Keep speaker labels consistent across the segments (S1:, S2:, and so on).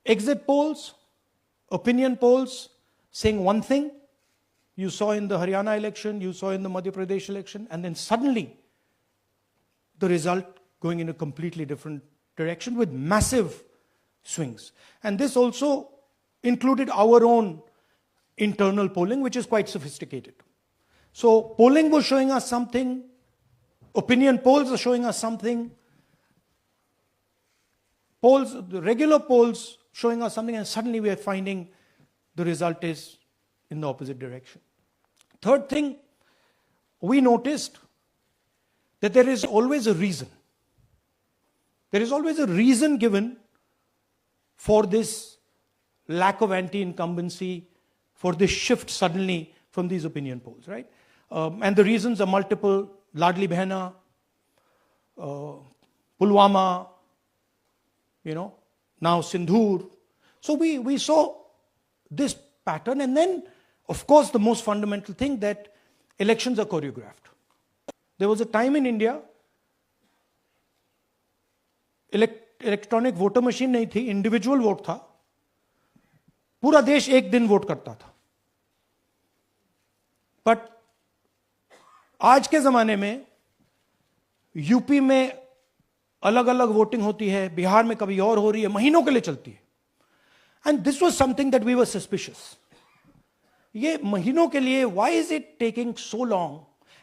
S1: Exit polls, opinion polls saying one thing, you saw in the Haryana election, you saw in the Madhya Pradesh election, and then suddenly the result going in a completely different direction with massive swings. And this also included our own internal polling, which is quite sophisticated. So polling was showing us something, opinion polls are showing us something, polls, the regular polls showing us something, and suddenly we are finding the result is in the opposite direction. Third thing, we noticed that there is always a reason. There is always a reason given for this lack of anti-incumbency, for this shift suddenly from these opinion polls, right? And the reasons are multiple: Ladli Behna, Pulwama, now Sindhur. So we saw this pattern, and then, of course, the most fundamental thing, that elections are choreographed. There was a time in India, electronic voter machine नहीं थी, individual vote था, पूरा देश एक दिन vote करता था. But आज के जमाने में यूपी में अलग अलग वोटिंग होती है, बिहार में कभी और हो रही है, महीनों के लिए चलती है. And this was something that we were suspicious. ये महीनों के लिए, why is it taking so long,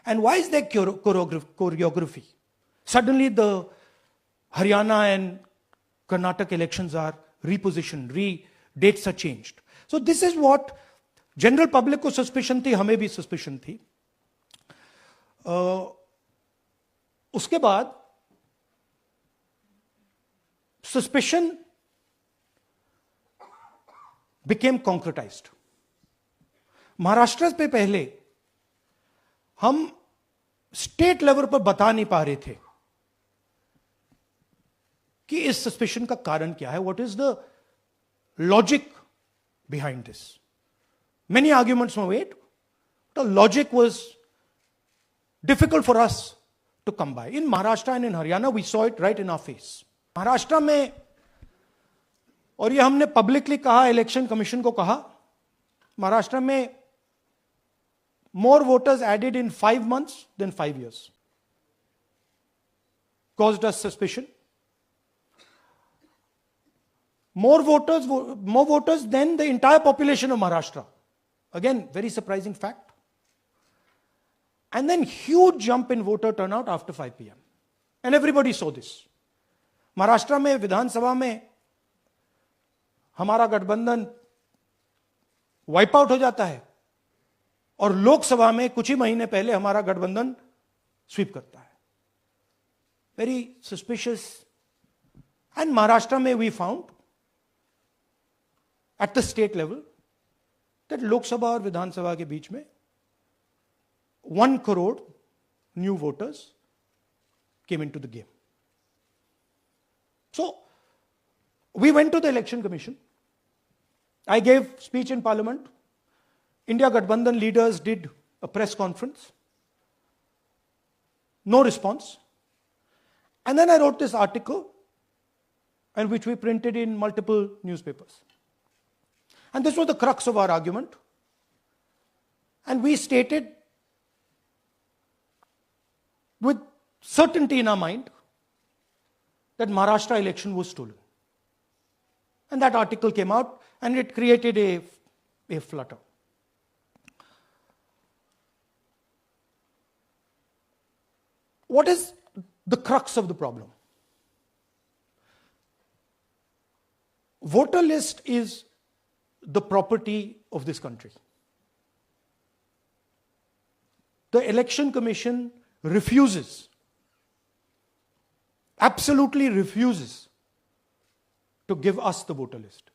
S1: and why is there choreography? Suddenly the Haryana and Karnataka elections are repositioned, dates are changed. So this is what general public को suspicion थी, हमें भी suspicion थी. उसके बाद suspicion became concretized. महाराष्ट्र पे पहले हम स्टेट लेवल पर बता नहीं पा रहे थे कि इस सस्पेशन का कारण क्या है, what is the logic behind this. Many arguments were made, the logic was difficult for us to come by. In Maharashtra and in Haryana we saw it right in our face. Maharashtra में, और ये हमने पब्लिकली कहा, election commission को कहा, महाराष्ट्र में more voters added in 5 months than 5 years. Caused us suspicion. More voters than the entire population of Maharashtra. Again, very surprising fact. And then huge jump in voter turnout after 5 p.m. And everybody saw this. Maharashtra में विधानसभा में हमारा गठबंधन wipe out हो जाता है, और लोकसभा में कुछ ही महीने पहले हमारा गठबंधन स्वीप करता है. Very suspicious. एंड महाराष्ट्र में we found at the state level that Lok Sabha और विधानसभा के बीच में 1 crore new voters came into the game. So we went to the election commission. I gave speech in parliament. India Gathbandhan leaders did a press conference. No response. And then I wrote this article, and which we printed in multiple newspapers. And this was the crux of our argument. And we stated with certainty in our mind that Maharashtra election was stolen. And that article came out, and it created a flutter. What is the crux of the problem? Voter list is the property of this country. The Election Commission refuses, absolutely refuses to give us the voter list.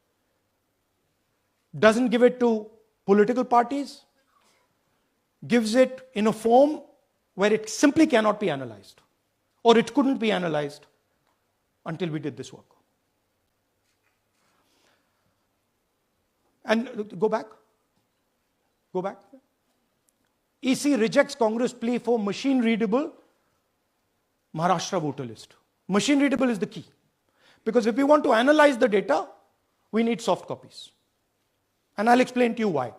S1: Doesn't give it to political parties, gives it in a form where it simply cannot be analyzed, or it couldn't be analyzed until we did this work. And go back. EC rejects Congress plea for machine readable Maharashtra voter list. Machine readable is the key. Because if we want to analyze the data, we need soft copies. And I'll explain to you why.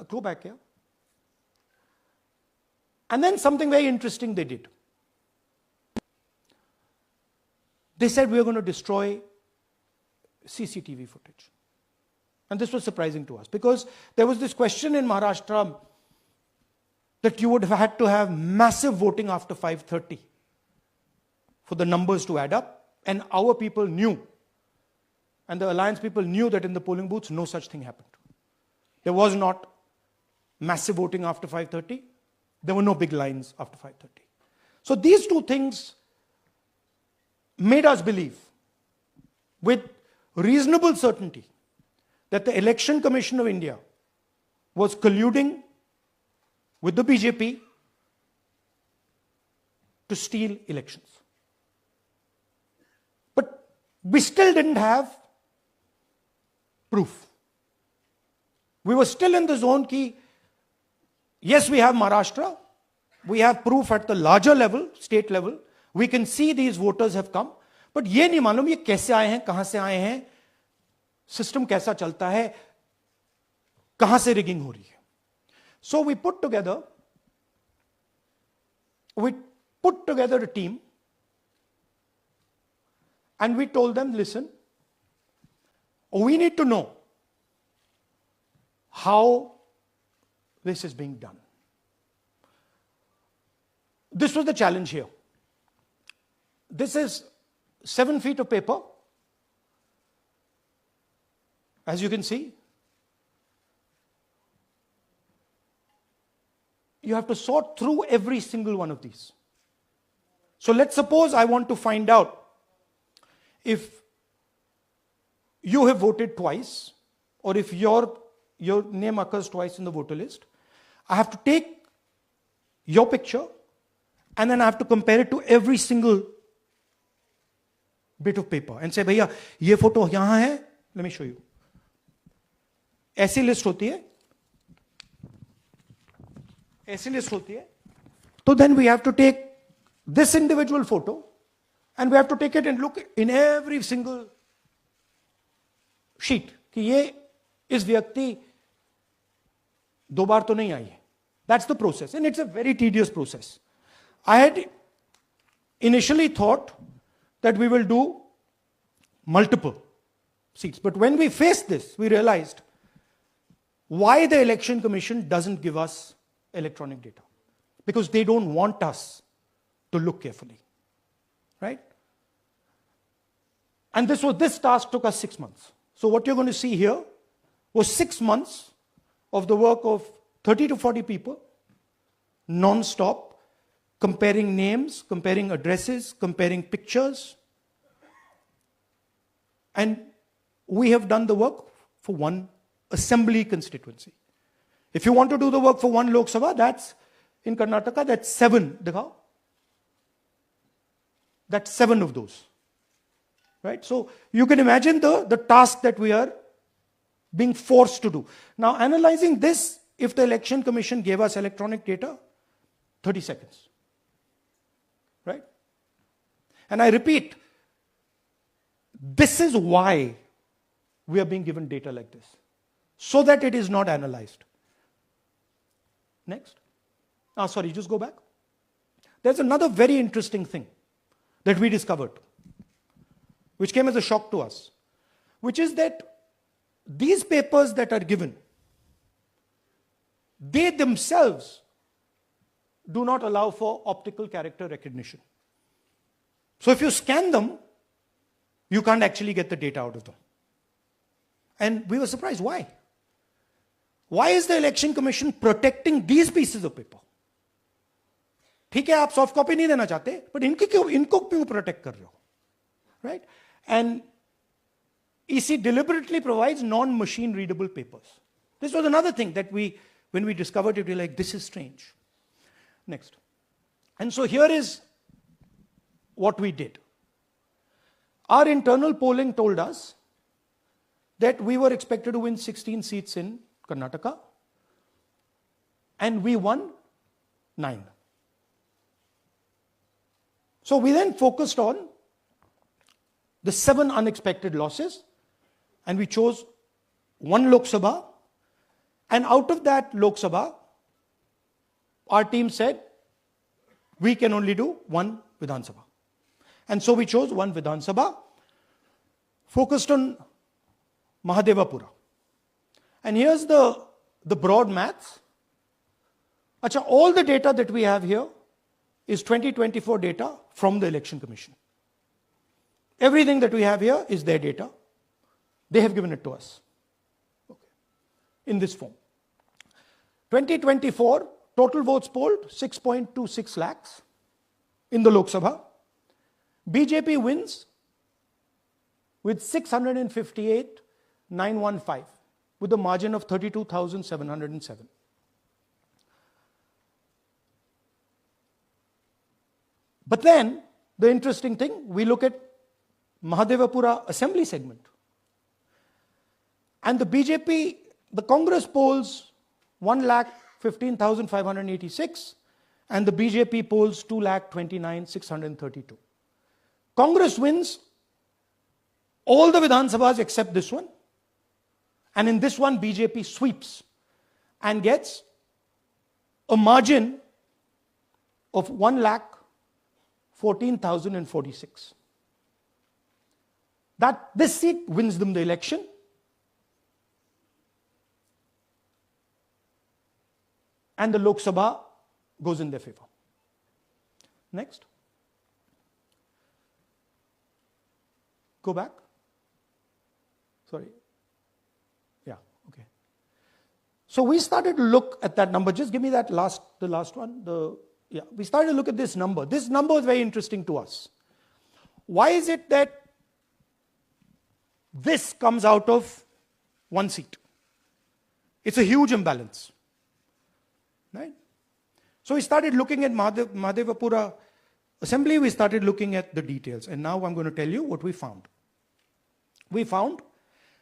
S1: Go back here. And then something very interesting they did. They said we are going to destroy CCTV footage. And this was surprising to us because there was this question in Maharashtra that you would have had to have massive voting after 5:30 for the numbers to add up. And our people knew, and the alliance people knew that in the polling booths, no such thing happened. There was not massive voting after 5:30. There were no big lines after 5:30. So these two things made us believe with reasonable certainty that the Election Commission of India was colluding with the BJP to steal elections. But we still didn't have proof. We were still in the zone ki, yes, we have Maharashtra, we have proof at the larger level, state level, we can see these voters have come, but ये नहीं मालूम ये कैसे आए हैं, कहां से आए हैं, सिस्टम कैसा चलता है, कहां से रिगिंग हो रही है. So we put together a team and we told them, listen, we need to know how this is being done. This was the challenge here. This is 7 feet of paper. As you can see, you have to sort through every single one of these. So let's suppose I want to find out if you have voted twice or if your name occurs twice in the voter list. I have to take your picture and then I have to compare it to every single bit of paper and say, भैया ये photo यहां है, let me show you. ऐसी list होती है, ऐसी list होती है. So then we have to take this individual photo and we have to take it and look in every single sheet कि ये इस व्यक्ति दो बार तो नहीं आई है. That's the process and it's a very tedious process. I had initially thought that we will do multiple seats, but when we faced this, we realized why the Election Commission doesn't give us electronic data. Because they don't want us to look carefully. Right? And this task took us 6 months. So what you're going to see here was 6 months of the work of 30 to 40 people, non-stop, comparing names, comparing addresses, comparing pictures. And we have done the work for one assembly constituency. If you want to do the work for one Lok Sabha, that's in Karnataka, that's 7. Dikhao. That's 7 of those. Right? So you can imagine the task that we are being forced to do. Now, analyzing this, if the Election Commission gave us electronic data, 30 seconds. Right? And I repeat, this is why we are being given data like this, so that it is not analyzed. Next. Sorry, just go back. There's another very interesting thing that we discovered, which came as a shock to us, which is that these papers that are given, they themselves do not allow for optical character recognition. So if you scan them, you can't actually get the data out of them. And we were surprised, why? Why is the Election Commission protecting these pieces of paper? ठीक है, आप soft copy नहीं देना चाहते, but इनको क्यों protect कर रहे हो? Right? And EC deliberately provides non-machine readable papers. This was another thing that when we discovered it, we were like, this is strange. Next. And so here is what we did. Our internal polling told us that we were expected to win 16 seats in Karnataka, and we won 9. So we then focused on the 7 unexpected losses And we chose one Lok Sabha. And out of that Lok Sabha, our team said, we can only do one Vidhan Sabha. And so we chose one Vidhan Sabha, focused on Mahadevapura. And here's the broad maths. Achha, all the data that we have here is 2024 data from the Election Commission. Everything that we have here is their data. They have given it to us. Okay. In this form. 2024, total votes polled, 6.26 lakhs in the Lok Sabha. BJP wins with 658,915 with a margin of 32,707. But then, the interesting thing, we look at Mahadevapura assembly segment. And the BJP, the Congress polls 1,15,586 and the BJP polls 2,29,632. Congress wins all the Vidhan Sabhas except this one. And in this one, BJP sweeps and gets a margin of 1,14,046. This seat wins them the election. And the Lok Sabha goes in their favor. Next. Go back. Sorry. Yeah, okay. So we started to look at that number. Just give me that the last one. We started to look at this number. This number was very interesting to us. Why is it that this comes out of one seat? It's a huge imbalance. Right? So we started looking at Mahadevapura assembly, we started looking at the details. And now I'm going to tell you what we found. We found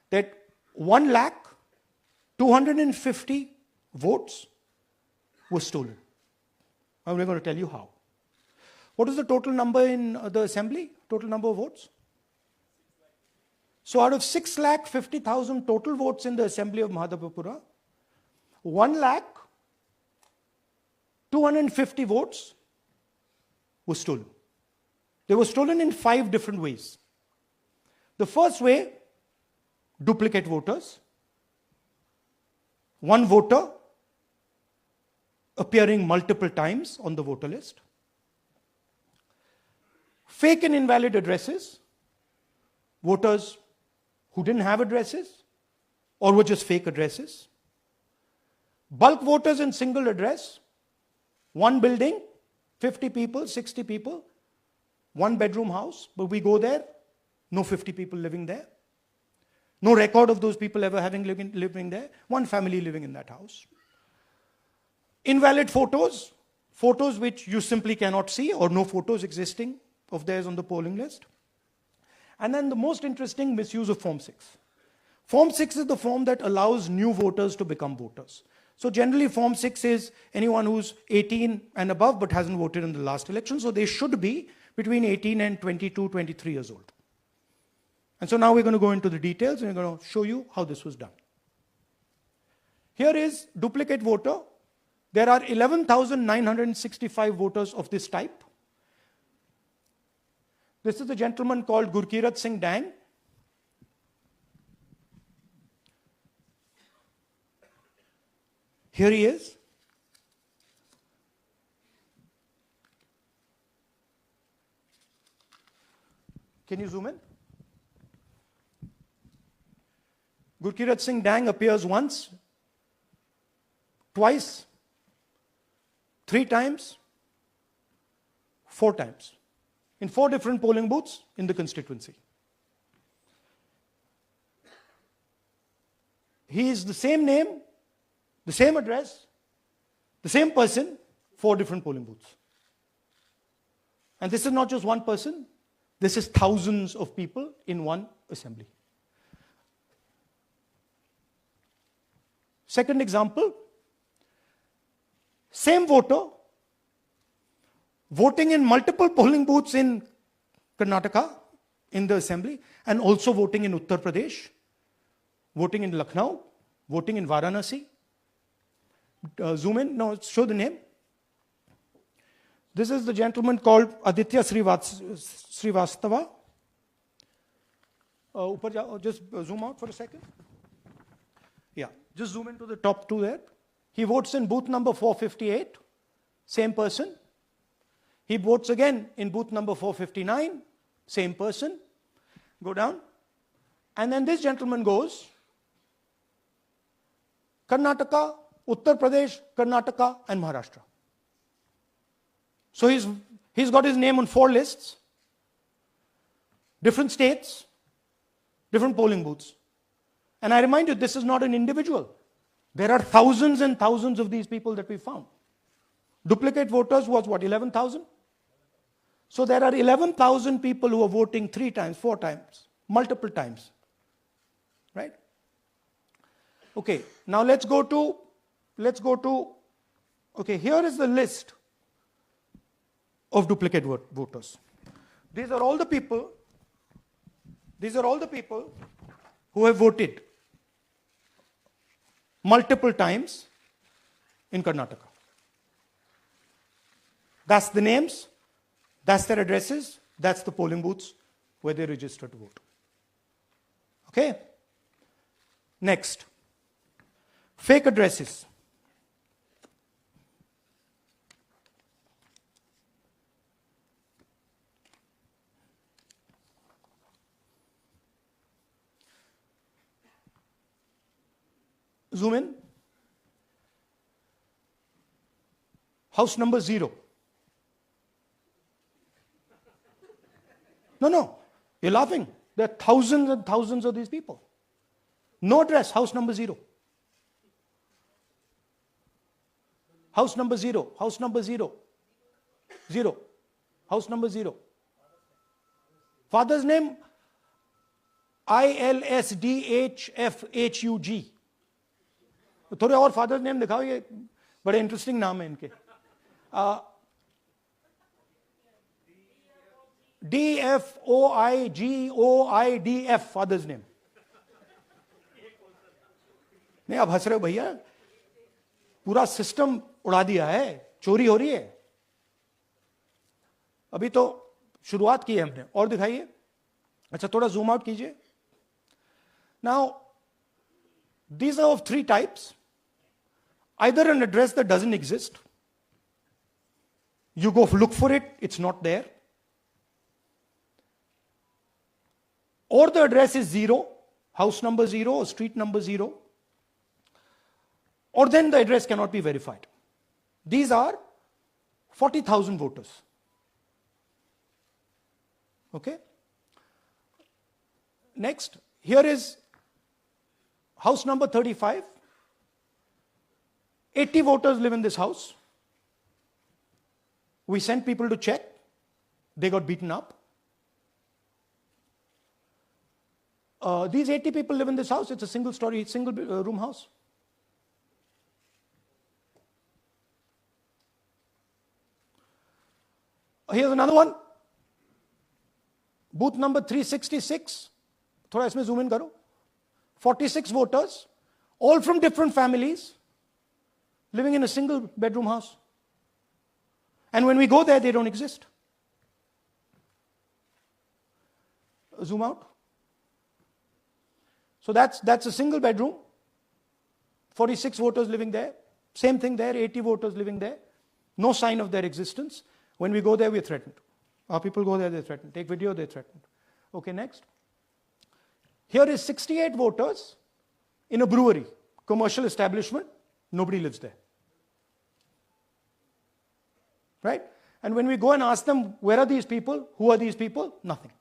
S1: that 1,250,000 votes were stolen. And we're going to tell you how. What is the total number in the assembly? Total number of votes? So out of 6,50,000 total votes in the assembly of Mahadevapura, 1,250,000 votes were stolen. They were stolen in 5 different ways. The first way, duplicate voters. One voter appearing multiple times on the voter list. Fake and invalid addresses. Voters who didn't have addresses or were just fake addresses. Bulk voters in single address. One building, 50 people, 60 people, one bedroom house, but we go there, no 50 people living there. No record of those people ever having living there. One family living in that house. Invalid photos, photos which you simply cannot see or no photos existing of theirs on the polling list. And then the most interesting, misuse of Form 6. Form 6 is the form that allows new voters to become voters. So generally Form 6 is anyone who's 18 and above but hasn't voted in the last election. So they should be between 18 and 22, 23 years old. And so now we're going to go into the details and we're going to show you how this was done. Here is duplicate voter. There are 11,965 voters of this type. This is a gentleman called Gurkirat Singh Dang. Here he is. Can you zoom in? Gurkirat Singh Dang appears once, twice, 3 times, 4 times. In 4 different polling booths in the constituency. He is the same name, the same address, the same person, 4 different polling booths. And this is not just one person, this is thousands of people in one assembly. Second example, same voter, voting in multiple polling booths in Karnataka, in the assembly, and also voting in Uttar Pradesh, voting in Lucknow, voting in Varanasi. Zoom in, no, show the name. This is the gentleman called Aditya Srivastava. Just zoom out for a second. Yeah, just zoom into the top two there. He votes in booth number 458, same person. He votes again in booth number 459, same person. Go down. And then this gentleman goes, Karnataka, Uttar Pradesh, Karnataka, and Maharashtra. So he's got his name on 4 lists, different states, different polling booths. And I remind you, this is not an individual. There are thousands and thousands of these people that we found. Duplicate voters was what, 11,000? So there are 11,000 people who are voting 3 times, 4 times, multiple times. Right? Okay, now let's go to, okay, here is the list of duplicate voters. These are all the people who have voted multiple times in Karnataka. That's the names, that's their addresses, that's the polling booths where they register to vote. Okay? Next, fake addresses. Zoom in. House number 0. No, you're laughing. There are thousands and thousands of these people. No address, house number 0. House number 0, house number 0. 0. House number 0. Father's name, ILSDHFHUG. थोड़े और father name दिखाओ, ये बड़े interesting नाम है इनके. DFOIGOIDF father's name. नहीं, आप हंस रहे हो भैया, पूरा सिस्टम उड़ा दिया है, चोरी हो रही है. अभी तो शुरुआत की है हमने. और दिखाइए. अच्छा, थोड़ा जूम आउट कीजिए. Now these are of 3 types. Either an address that doesn't exist, you go look for it, it's not there. Or the address is 0, house number 0 or street number 0. Or then the address cannot be verified. These are 40,000 voters. Okay? Next, here is house number 35. 80 voters live in this house. We sent people to check. They got beaten up. These 80 people live in this house. It's a single story, single room house. Here's another one. Booth number 366. थोड़ा इसमें zoom in करो. 46 voters, all from different families, living in a single bedroom house. And when we go there, they don't exist. Zoom out. So that's a single bedroom, 46 voters living there. Same thing there, 80 voters living there. No sign of their existence. When we go there, we're threatened. Our people go there, they're threatened. Take video, they're threatened. Okay, next. Here is 68 voters in a brewery, commercial establishment. Nobody lives there. Right? And when we go and ask them, where are these people? Who are these people? Nothing.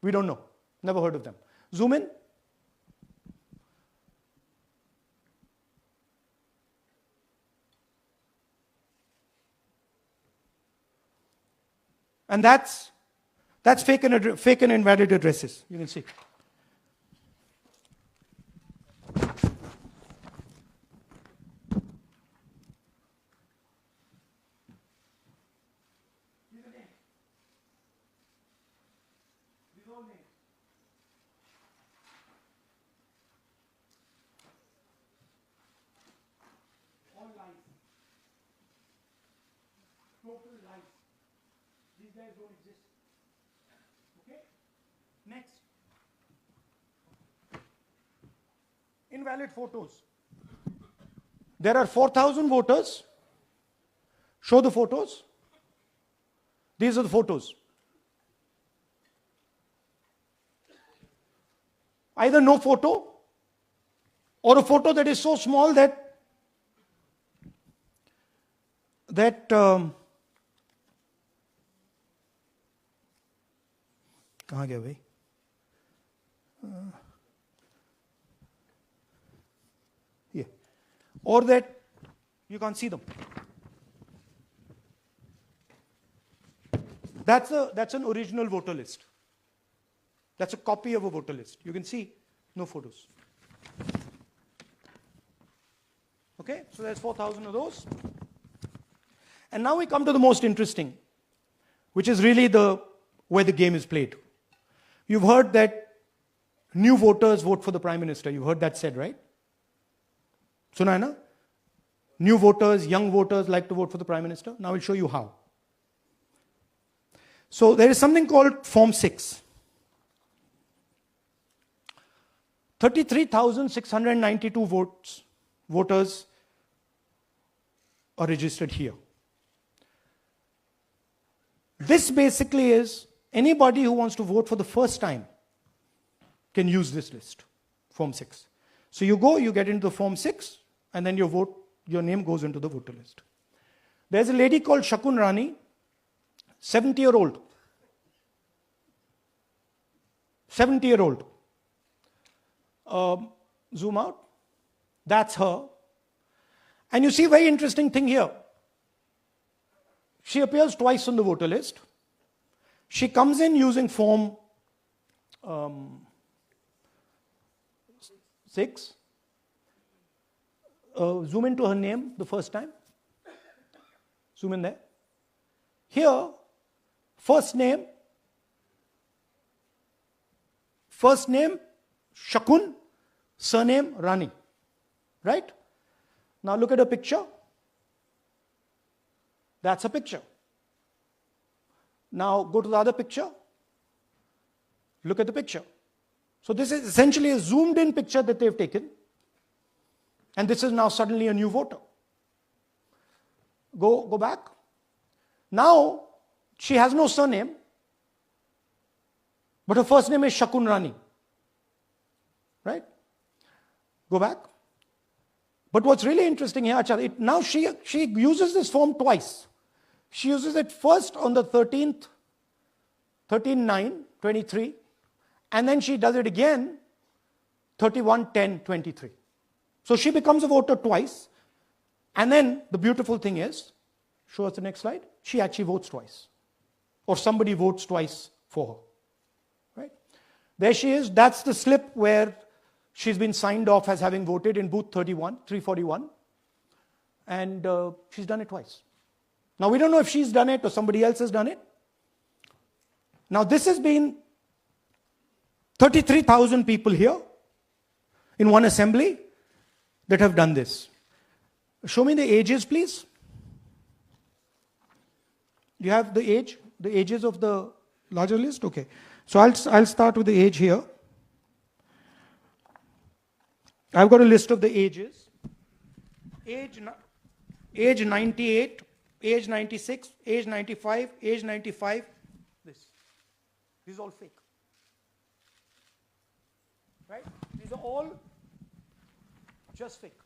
S1: We don't know. Never heard of them. Zoom in. And that's fake and invalid addresses. You can see. total lies. These guys don't exist. Okay? Next. Invalid photos. There are 4,000 voters. Show the photos. These are the photos. Either no photo or a photo that is so small that कहाँ गया भाई? Yeah. Or that you can't see them. That's an original voter list. That's a copy of a voter list. You can see no photos. Okay, so there's 4,000 of those. And now we come to the most interesting, which is really where the game is played. You've heard that new voters vote for the Prime Minister. You heard that said, right? Suna hai na? New voters, young voters like to vote for the Prime Minister. Now I'll show you how. So there is something called Form 6. 33,692 voters are registered here. This basically is anybody who wants to vote for the first time can use this list, Form 6. So you go, you get into the Form 6, and then your name goes into the voter list. There's a lady called Shakun Rani, 70-year-old. 70-year-old. Zoom out. That's her. And you see a very interesting thing here. She appears twice on the voter list. She comes in using Form 6. Zoom into her name the first time. Zoom in there. Here, first name Shakun, surname Rani. Right? Now look at a picture. That's a picture. Now go to the other picture. Look at the picture. So this is essentially a zoomed in picture that they've taken. And this is now suddenly a new voter. Go back. Now she has no surname, but her first name is Shakun Rani. Right? Go back. But what's really interesting here, now she uses this form twice. She uses it first on the 13th, 13/9/23, and then she does it again 31/10/23. So she becomes a voter twice, and then the beautiful thing is, show us the next slide, she actually votes twice. Or somebody votes twice for her. Right? There she is, that's the slip where she's been signed off as having voted in booth 341, and she's done it twice. Now we don't know if she's done it or somebody else has done it. Now this has been 33,000 people here in one assembly that have done this. Show me the ages, please. You have the ages of the larger list? Okay. So I'll start with the age here. I've got a list of the ages. Age 98, age 96, age 95, age 95. This is all fake. Right? These are all just fake.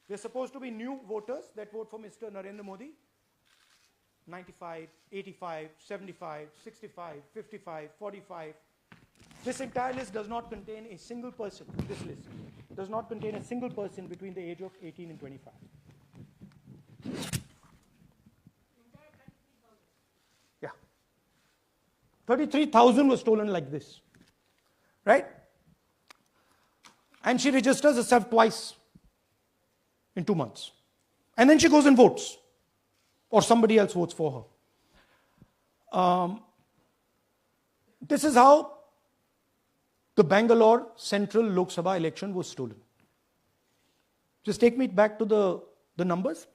S1: They're supposed to be new voters that vote for Mr. Narendra Modi. 95, 85, 75, 65, 55, 45. This entire list does not contain a single person. This list does not contain a single person between the age of 18 and 25. Yeah. 33,000 was stolen like this. Right? And she registers herself twice in 2 months. And then she goes and votes. Or somebody else votes for her. This is how the Bangalore Central Lok Sabha election was stolen. Just take me back to the numbers.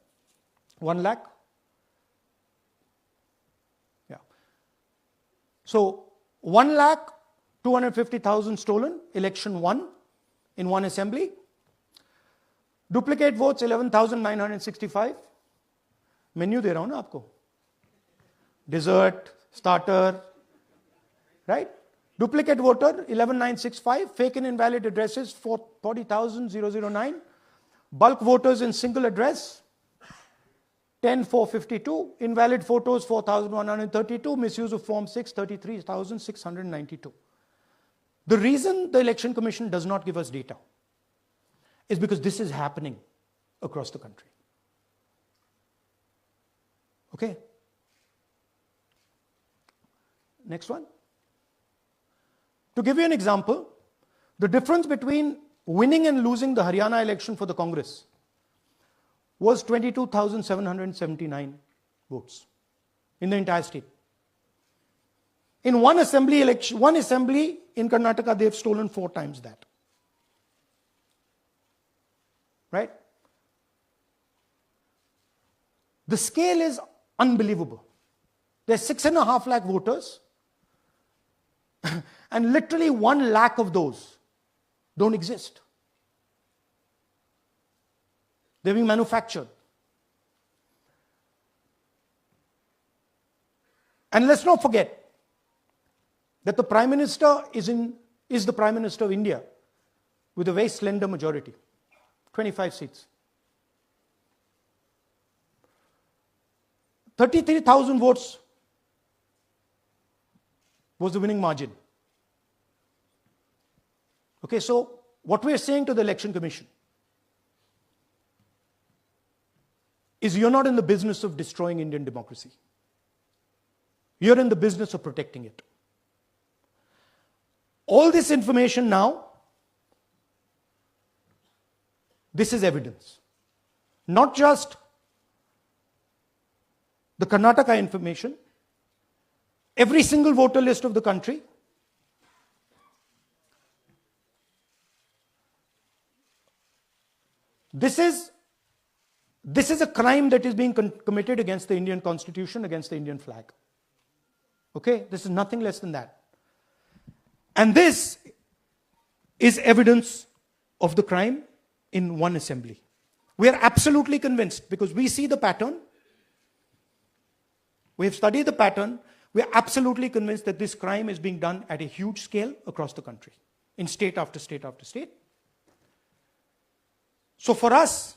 S1: 1 lakh. Yeah. So 1 lakh 250,000 stolen, election won in one assembly. Duplicate votes 11,965. Menu दे रहा हूं ना आपको. Dessert, starter, right? Duplicate voter 11,965. Fake and invalid addresses 40,009. Bulk voters in single address 10,452. Invalid photos 4,132. Misuse of Form 6 33,692. The reason the Election Commission does not give us data is because this is happening across the country. Okay? Next one. To give you an example, the difference between winning and losing the Haryana election for the Congress was 22,779 votes in the entire state. In one assembly election, one assembly in Karnataka, they've stolen 4 times that. Right? The scale is unbelievable. There's 6.5 lakh voters, and literally 1 lakh of those don't exist. They're being manufactured. And let's not forget that the Prime Minister is the Prime Minister of India with a very slender majority, 25 seats. 33,000 votes was the winning margin. Okay, so what we are saying to the Election Commission is you're not in the business of destroying Indian democracy. You're in the business of protecting it. All this information now, this is evidence. Not just the Karnataka information, every single voter list of the country. This is a crime that is being committed against the Indian Constitution, against the Indian flag. Okay? This is nothing less than that. And this is evidence of the crime in one assembly. We are absolutely convinced because we see the pattern. We have studied the pattern. We are absolutely convinced that this crime is being done at a huge scale across the country, in state after state after state. So for us,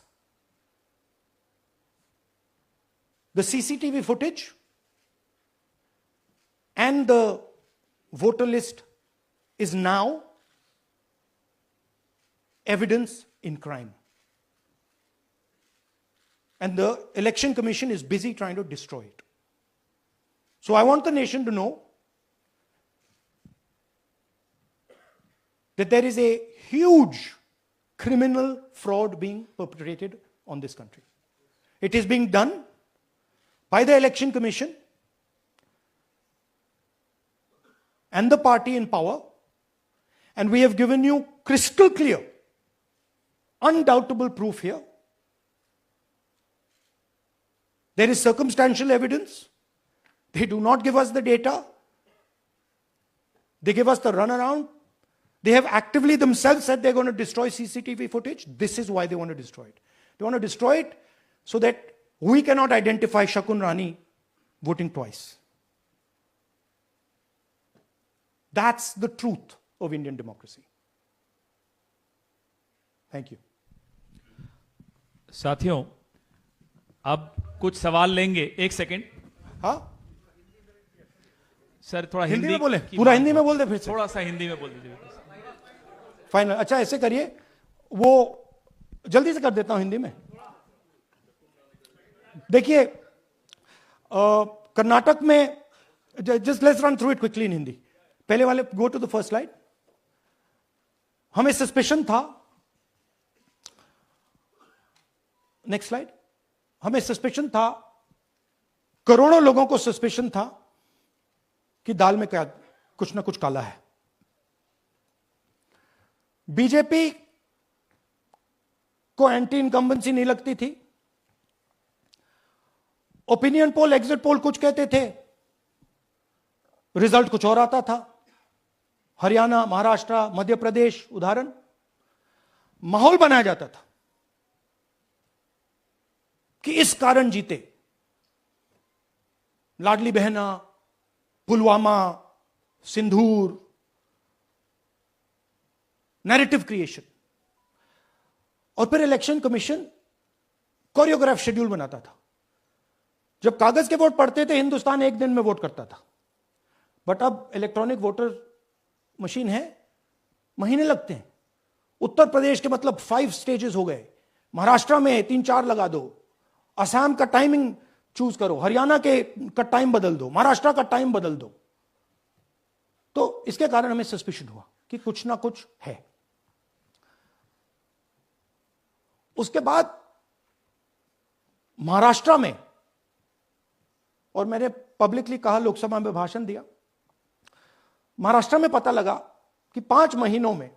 S1: the CCTV footage and the voter list is now evidence in crime. And the Election Commission is busy trying to destroy it. So I want the nation to know that there is a huge criminal fraud being perpetrated on this country. It is being done by the Election Commission and the party in power, and we have given you crystal clear, undoubtable proof here. There is circumstantial evidence. They do not give us the data. They give us the runaround. They have actively themselves said they're going to destroy CCTV footage. This is why they want to destroy it. They want to destroy it so that we cannot identify Shakun Rani voting twice. That's the truth of Indian democracy. Thank you.
S2: साथियों, अब कुछ सवाल लेंगे. एक second.
S1: हाँ?
S2: Sir थोड़ा
S1: हिंदी में बोले, पूरा हिंदी में बोल दे फिर से.
S2: थोड़ा सा हिंदी में बोल दीजिए.
S1: फाइनल. अच्छा ऐसे करिए, वो जल्दी से कर देता हूं हिंदी में. देखिए, कर्नाटक में, just let's run through it quickly in Hindi. पहले वाले, go to the first slide. हमें सस्पेशन था. Next slide. हमें सस्पेशन था, करोड़ों लोगों को सस्पेशन था कि दाल में क्या कुछ ना कुछ काला है. बीजेपी को एंटी इनकम्बेंसी नहीं लगती थी. ओपिनियन पोल, एग्जिट पोल कुछ कहते थे, रिजल्ट कुछ और आता था। हरियाणा, महाराष्ट्र, मध्य प्रदेश उदाहरण, माहौल बनाया जाता था कि इस कारण जीते। लाडली बहना, पुलवामा, सिंदूर, नैरेटिव क्रिएशन। और फिर इलेक्शन कमीशन कोरियोग्राफ शेड्यूल बनाता था। जब कागज के वोट पड़ते थे, हिंदुस्तान एक दिन में वोट करता था, बट अब इलेक्ट्रॉनिक वोटर मशीन है, महीने लगते हैं। उत्तर प्रदेश के मतलब 5 स्टेजेस हो गए, महाराष्ट्र में 3-4 लगा दो, असम का टाइमिंग चूज करो, हरियाणा का टाइम बदल दो, महाराष्ट्र का टाइम बदल दो। तो इसके कारण हमें सस्पिशन हुआ कि कुछ ना कुछ है। उसके बाद महाराष्ट्र में, और मैंने पब्लिकली कहा, लोकसभा में भाषण दिया, महाराष्ट्र में पता लगा कि 5 महीनों में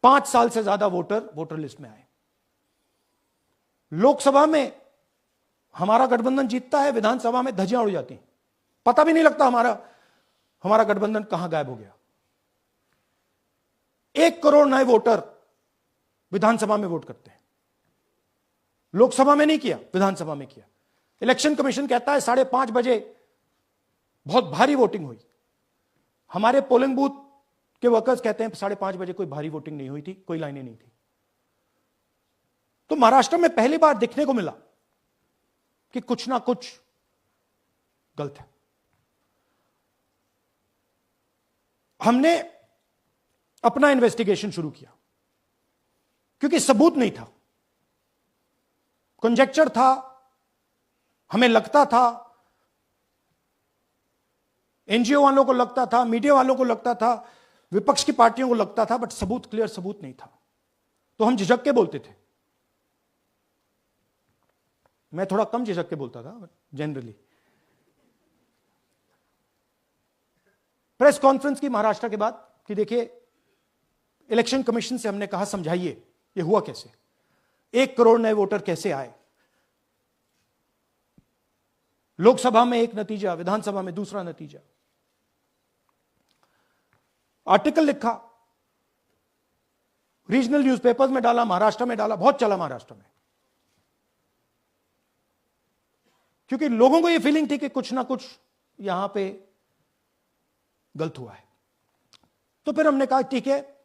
S1: 5 साल से ज्यादा वोटर लिस्ट में आए। लोकसभा में हमारा गठबंधन जीतता है, विधानसभा में धज्जियां उड़ जाती हैं, पता भी नहीं लगता हमारा गठबंधन कहां गायब हो गया। 1 करोड़ नए वोटर विधानसभा में वोट करते हैं, लोकसभा में नहीं किया, विधानसभा में किया। इलेक्शन कमीशन कहता है 5:30 बजे बहुत भारी वोटिंग हुई। हमारे पोलिंग बूथ के वर्कर्स कहते हैं 5:30 बजे कोई भारी वोटिंग नहीं हुई थी, कोई लाइनें नहीं थी। तो महाराष्ट्र में पहली बार देखने को मिला कि कुछ ना कुछ गलत है। हमने अपना इन्वेस्टिगेशन शुरू किया क्योंकि सबूत नहीं था, कंजेक्चर था, हमें लगता था, एनजीओ वालों को लगता था, मीडिया वालों को लगता था, विपक्ष की पार्टियों को लगता था, बट क्लियर सबूत नहीं था। तो हम झिझक के बोलते थे। मैं थोड़ा कम झिझक के बोलता था, बट जनरली। प्रेस कॉन्फ्रेंस की महाराष्ट्र के बाद कि देखिए, इलेक्शन कमीशन से हमने कहा समझाइए ये हुआ कैसे, 1 करोड़ नए वोटर कैसे आए, लोकसभा में एक नतीजा, विधानसभा में दूसरा नतीजा। आर्टिकल लिखा, रीजनल न्यूज़पेपर्स में डाला, महाराष्ट्र में डाला, बहुत चला महाराष्ट्र में, क्योंकि लोगों को यह फीलिंग थी कि कुछ ना कुछ यहां पे गलत हुआ है। तो फिर हमने कहा ठीक है,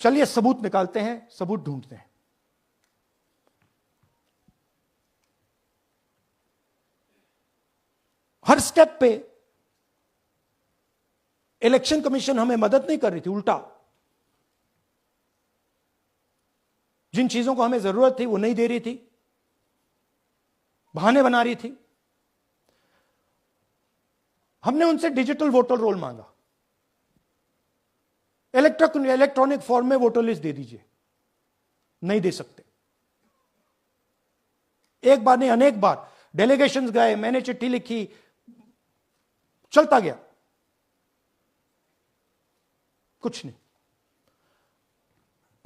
S1: चलिए सबूत निकालते हैं, सबूत ढूंढते हैं। हर स्टेप पे इलेक्शन कमीशन हमें मदद नहीं कर रही थी, उल्टा जिन चीजों को हमें जरूरत थी वो नहीं दे रही थी, बहाने बना रही थी। हमने उनसे डिजिटल वोटर रोल मांगा, इलेक्ट्रॉनिक फॉर्म में वोटर लिस्ट दे दीजिए, नहीं दे सकते। एक बार नहीं, अनेक बार डेलीगेशंस गए, मैंने चिट्ठी लिखी, चलता गया, कुछ नहीं।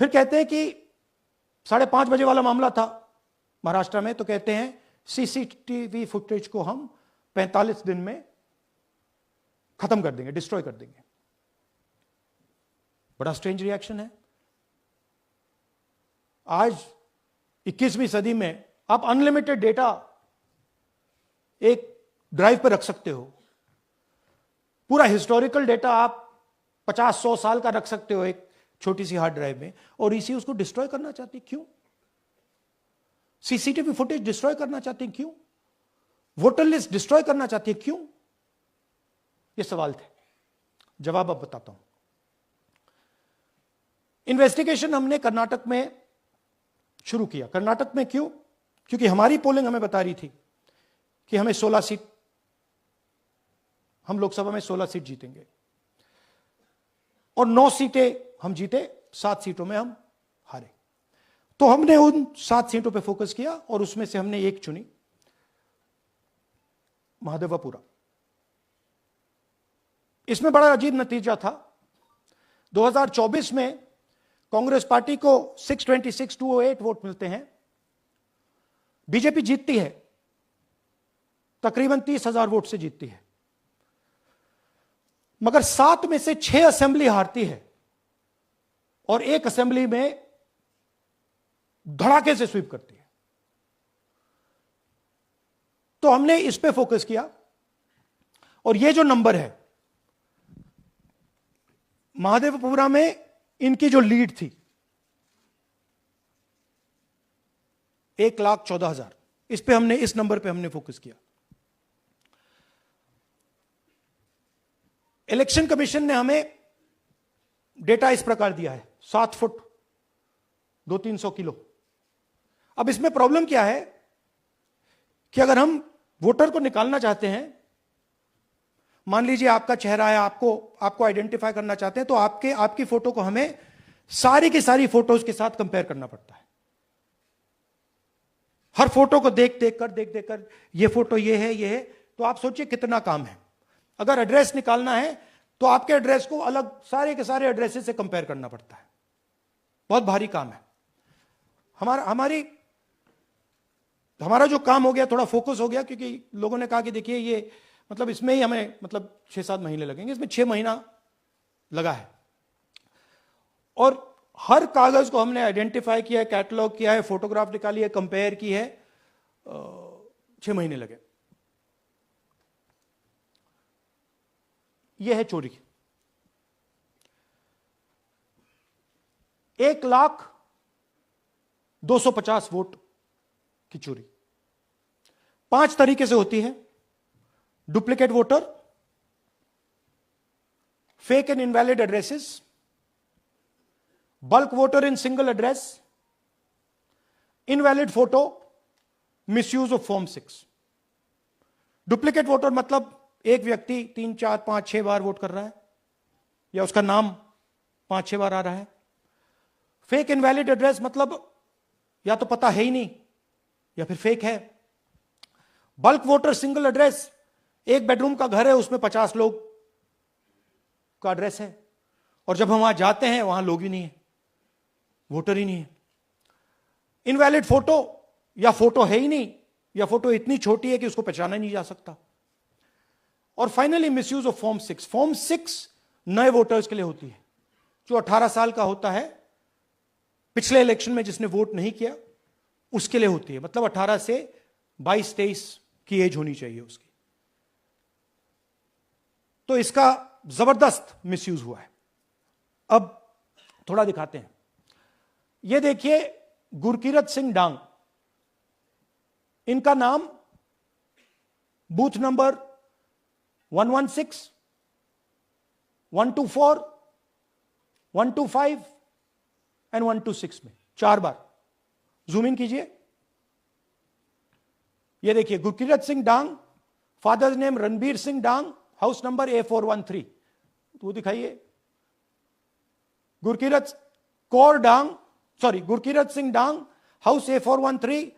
S1: फिर कहते हैं कि 5:30 बजे वाला मामला था महाराष्ट्र में, तो कहते हैं सीसीटीवी फुटेज को हम 45 दिन में खत्म कर देंगे, डिस्ट्रॉय कर देंगे। बड़ा स्ट्रेंज रिएक्शन है। आज 21वीं सदी में आप अनलिमिटेड डेटा एक ड्राइव पर रख सकते हो, पूरा हिस्टोरिकल डेटा आप 50-100 साल का रख सकते हो एक छोटी सी हार्ड ड्राइव में, और इसी उसको डिस्ट्रॉय करना चाहती, क्यों? सीसीटीवी फुटेज डिस्ट्रॉय करना चाहती, क्यों? वोटर लिस्ट डिस्ट्रॉय करना चाहती है, क्यों? ये सवाल थे, जवाब अब बताता हूं। इन्वेस्टिगेशन हमने कर्नाटक में शुरू किया। कर्नाटक में क्यों? क्योंकि हमारी पोलिंग हमें बता रही थी कि हमें 16 सीट, हम लोकसभा में 16 सीट जीतेंगे, और 9 सीटें हम जीते, 7 सीटों में हम हारे। तो हमने उन 7 सीटों पे फोकस किया, और उसमें से हमने एक चुनी, महादेवपुरा। इसमें बड़ा अजीब नतीजा था। 2024 में कांग्रेस पार्टी को 626-208 वोट मिलते हैं, बीजेपी जीतती है, तकरीबन 30,000 वोट से जीतती है, मगर 7 में से 6 असेंबली हारती है और 1 असेंबली में धड़ाके से स्वीप करती है। तो हमने इस पे फोकस किया और ये जो नंबर है, महादेवपुरा में इनकी जो लीड थी 1,14,000, इस नंबर पे हमने फोकस किया। इलेक्शन कमीशन ने हमें डेटा इस प्रकार दिया है, 7 फुट 200-300 किलो। अब इसमें प्रॉब्लम क्या है कि अगर हम वोटर को निकालना चाहते हैं, मान लीजिए आपका चेहरा है, आपको आइडेंटिफाई करना चाहते हैं, तो आपकी फोटो को हमें सारी की सारी फोटोज के साथ कंपेयर करना पड़ता है। हर फोटो को देख कर ये फोटो ये है, तो आप सोचिए कितना काम है। अगर एड्रेस निकालना है तो आपके एड्रेस को अलग सारे के सारे एड्रेसेस से कंपेयर करना पड़ता है, बहुत भारी काम है। हमारा जो काम हो गया, थोड़ा फोकस हो गया, क्योंकि लोगों ने कहा कि देखिए ये मतलब इसमें ही हमें मतलब 6-7 महीने लगेंगे, इसमें 6 महीना लगा है। और हर कागज को हमने आइडेंटिफाई किया है, कैटलॉग किया है, फोटोग्राफ निकाली है, कंपेयर की है, 6 महीने लगे। यह है चोरी। 1,02,50 वोट की चोरी 5 तरीके से होती है: duplicate voter, fake and invalid addresses, bulk voter in single address, invalid photo, misuse of form 6। Duplicate voter मतलब एक व्यक्ति 3, 4, 5, 6 बार वोट कर रहा है, या उसका नाम 5-6 बार आ रहा है। फेक इनवैलिड एड्रेस मतलब या तो पता है ही नहीं या फिर फेक है। बल्क वोटर सिंगल एड्रेस, एक बेडरूम का घर है, उसमें 50 लोग का एड्रेस है, और जब हम वहां जाते हैं वहां लोग ही नहीं है, वोटर ही नहीं है। इनवैलिड फोटो, या फोटो है ही नहीं, या फोटो इतनी छोटी है कि उसको पहचाना नहीं जा सकता। और finally misuse of form 6। Form 6 नए वोटर्स के लिए होती है, जो 18 साल का होता है, पिछले इलेक्शन में जिसने वोट नहीं किया उसके लिए होती है। मतलब 18 से 22-23 की एज होनी चाहिए उसकी। तो इसका जबरदस्त मिसयूज हुआ है। अब थोड़ा दिखाते हैं। यह देखिए, गुरकीरत सिंह डांग, इनका नाम बूथ नंबर 116, 124, 125 एंड 126 में 4 बार। जूम इन कीजिए। यह देखिए, गुरकीरत सिंह डांग, फादर्स नेम रणबीर सिंह डांग, हाउस नंबर A413। तो दिखाइए, गुरकीरत सिंह डांग, हाउस A413,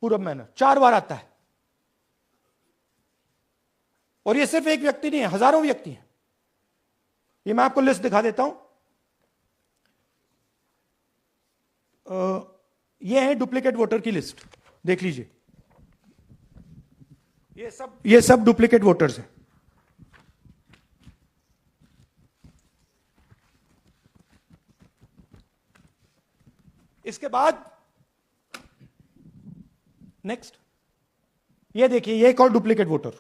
S1: पूरब मैनर। 4 बार आता है। और ये सिर्फ एक व्यक्ति नहीं है, हजारों व्यक्ति हैं। ये मैं आपको लिस्ट दिखा देता हूं। ये है डुप्लीकेट वोटर की लिस्ट, देख लीजिए। ये सब डुप्लीकेट वोटर्स हैं। इसके बाद नेक्स्ट, ये देखिए, ये एक और डुप्लीकेट वोटर।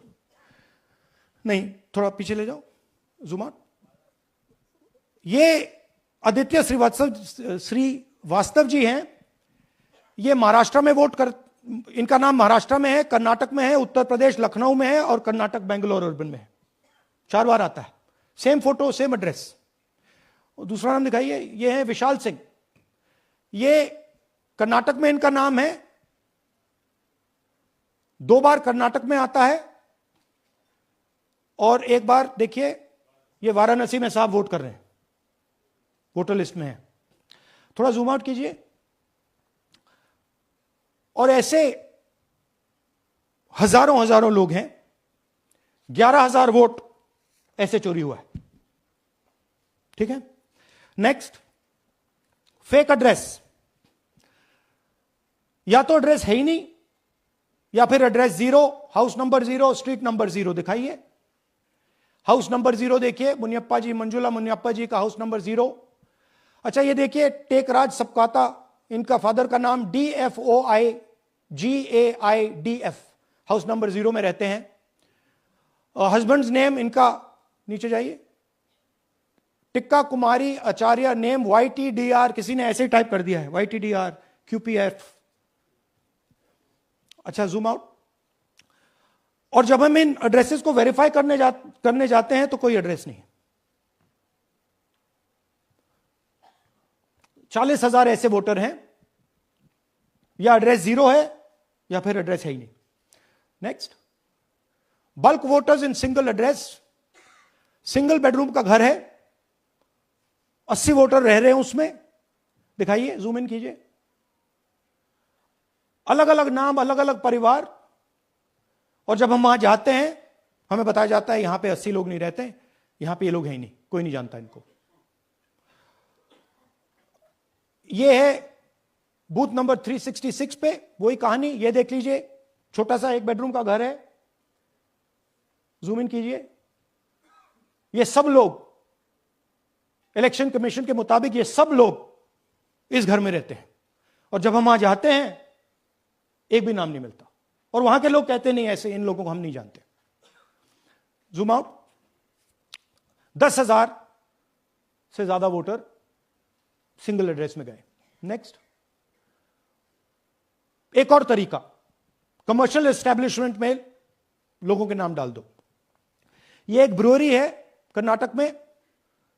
S1: नहीं, थोड़ा पीछे ले जाओ, जूम आउट। ये आदित्य श्रीवास्तव जी हैं। ये महाराष्ट्र में इनका नाम महाराष्ट्र में है, कर्नाटक में है, उत्तर प्रदेश लखनऊ में है, और कर्नाटक बेंगलोर अर्बन में है। 4 बार आता है। Same photo, same address. दूसरा नाम दिखाइए, ये है विशाल सिंह। ये कर्नाटक में इनका नाम है, 2 बार कर्नाटक में आता है, और 1 बार देखिए ये वाराणसी में साहब वोट कर रहे हैं, वोटर लिस्ट में है। थोड़ा जूम आउट कीजिए। और ऐसे हजारों लोग हैं। 11,000 वोट ऐसे चोरी हुआ है। ठीक है, नेक्स्ट, फेक एड्रेस। या तो एड्रेस है ही नहीं, या फिर address 0, house number 0, street number 0 दिखाइए। हाउस नंबर 0 देखिए, मुनियप्पा जी, मंजुला मुनियप्पा जी का हाउस नंबर 0। अच्छा ये देखिए, टेकराज सबकाता, इनका फादर का नाम DFOIGAIDF, हाउस नंबर 0 में रहते हैं। हस्बैंड्स नेम इनका, नीचे जाइए, टिक्का कुमारी आचार्य, नेम YTDR, किसी ने ऐसे ही टाइप कर दिया है, YTDR QPF। अच्छा जूम आउट। और जब हम इन एड्रेसेस को वेरीफाई करने जाते हैं तो कोई एड्रेस नहीं। 40,000 ऐसे वोटर हैं, या एड्रेस 0 है या फिर एड्रेस है ही नहीं। Next, bulk voters in single address, single bedroom का घर है, 80 वोटर रह रहे हैं उसमें, दिखाइए, जूम इन कीजिए। अलग अलग नाम, अलग अलग परिवार, और जब हम वहां जाते हैं हमें बताया जाता है यहां पे 80 लोग नहीं रहते, यहां पे ये लोग हैं ही नहीं, कोई नहीं जानता इनको। ये है बूथ नंबर 366 पे वही कहानी, ये देख लीजिए, छोटा सा एक बेडरूम का घर है, जूम इन कीजिए। ये सब लोग, इलेक्शन कमीशन के मुताबिक ये सब लोग इस घर में रहते हैं, और जब हम वहां जाते हैं एक भी नाम नहीं मिलता, और वहां के लोग कहते नहीं ऐसे, इन लोगों को हम नहीं जानते। Zoom out. 10,000 से ज्यादा वोटर सिंगल एड्रेस में गए। नेक्स्ट, एक और तरीका, कमर्शियल एस्टेब्लिशमेंट में लोगों के नाम डाल दो। ये एक ब्रूअरी है कर्नाटक में,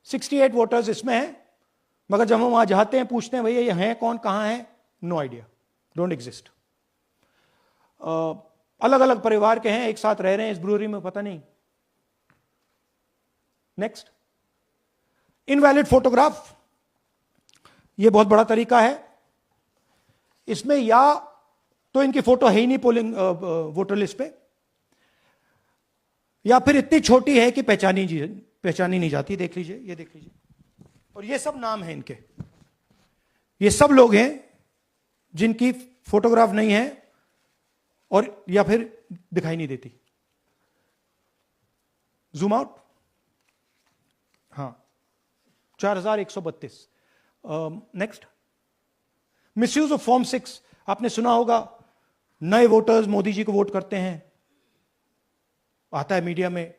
S1: 68 वोटर्स इसमें हैं, मगर जब हम वहां जाते हैं पूछते हैं भैया ये हैं कौन, कहां है, नो आइडिया, डोंट एग्जिस्ट। अलग अलग परिवार के हैं, एक साथ रह रहे हैं इस ब्रूअरी में, पता नहीं। नेक्स्ट, इनवैलिड फोटोग्राफ, यह बहुत बड़ा तरीका है। इसमें या तो इनकी फोटो है ही नहीं पोलिंग वोटर लिस्ट पे, या फिर इतनी छोटी है कि पहचानी नहीं जाती। देख लीजिए, ये देख लीजिए, और ये सब नाम है इनके, ये सब लोग हैं जिनकी फोटोग्राफ नहीं है और या फिर दिखाई नहीं देती। Zoom out. हां, 4132। नेक्स्ट, मिसयूज ऑफ फॉर्म 6, आपने सुना होगा, नए वोटर्स मोदी जी को वोट करते हैं, आता है मीडिया में।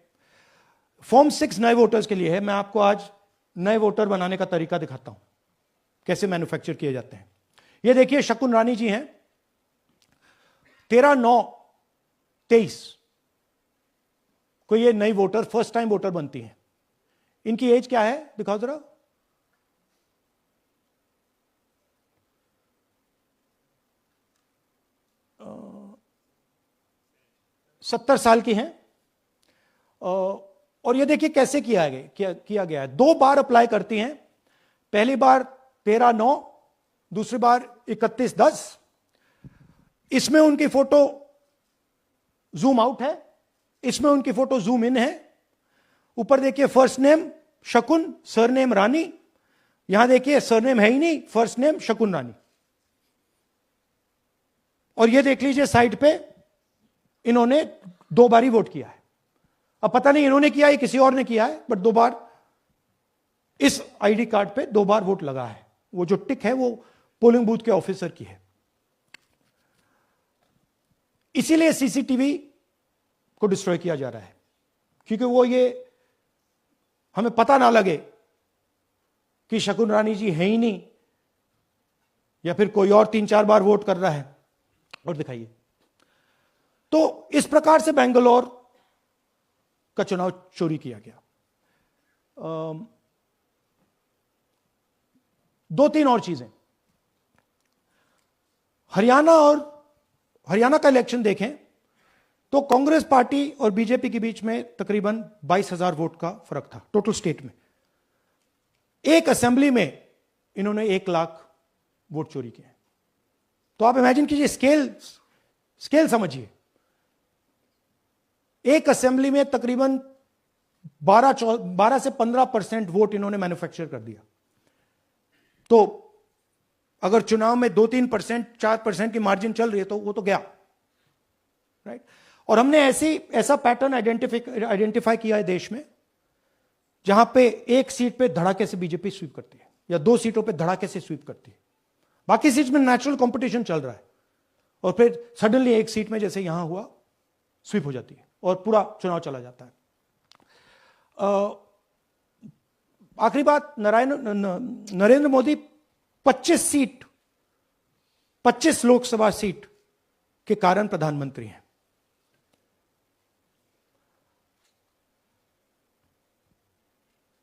S1: फॉर्म 6 नए वोटर्स के लिए है। मैं आपको आज नए वोटर बनाने का तरीका दिखाता हूं, कैसे मैन्युफैक्चर किए जाते हैं। ये देखिए, शकुन रानी जी हैं, 13/9/23 को ये नई वोटर, फर्स्ट टाइम वोटर बनती हैं। इनकी एज क्या है, दिखाओ जरा। अ, 70 साल की हैं। और ये देखिए कैसे किया गया है। 2 बार अप्लाई करती हैं, पहली बार 13/9, दूसरी बार 31/10। इसमें उनकी फोटो जूम आउट है, इसमें उनकी फोटो जूम इन है। ऊपर देखिए, फर्स्ट नेम शकुन, सरनेम रानी। यहां देखिए सरनेम है ही नहीं, फर्स्ट नेम शकुन रानी। और ये देख लीजिए साइड पे, इन्होंने 2 बार ही वोट किया है। अब पता नहीं इन्होंने किया है किसी और ने किया है, बट 2 बार इस आईडी कार्ड पे 2 बार वोट लगा है। वो जो टिक है वो पोलिंग बूथ के ऑफिसर की है। इसीलिए सीसीटीवी को डिस्ट्रॉय किया जा रहा है, क्योंकि वो ये हमें पता ना लगे कि शकुन रानी जी है ही नहीं, या फिर कोई और 3-4 बार वोट कर रहा है। और दिखाइए, तो इस प्रकार से बेंगलोर का चुनाव चोरी किया गया। 2-3 और चीजें। हरियाणा का इलेक्शन देखें तो कांग्रेस पार्टी और बीजेपी के बीच में तकरीबन 22,000 वोट का फर्क था टोटल स्टेट में। एक असेंबली में इन्होंने 1 लाख वोट चोरी किए। तो आप इमेजिन कीजिए, स्केल समझिए। एक असेंबली में तकरीबन 12 से 15% वोट इन्होंने मैन्युफैक्चर कर दिया। तो अगर चुनाव में 2-3%, 4% की मार्जिन चल रही है तो वो तो गया, राइट? और हमने ऐसा पैटर्न आइडेंटिफाई किया है देश में, जहां पे एक सीट पे धड़ाके से बीजेपी स्वीप करती है, या 2 सीटों पे धड़ाके से स्वीप करती है, बाकी सीट में नेचुरल कंपटीशन चल रहा है, और फिर सडनली एक सीट में जैसे यहां हुआ स्वीप हो जाती है और पूरा चुनाव चला जाता है। आखिरी बात, नरेंद्र मोदी 25 लोकसभा सीट के कारण प्रधानमंत्री हैं।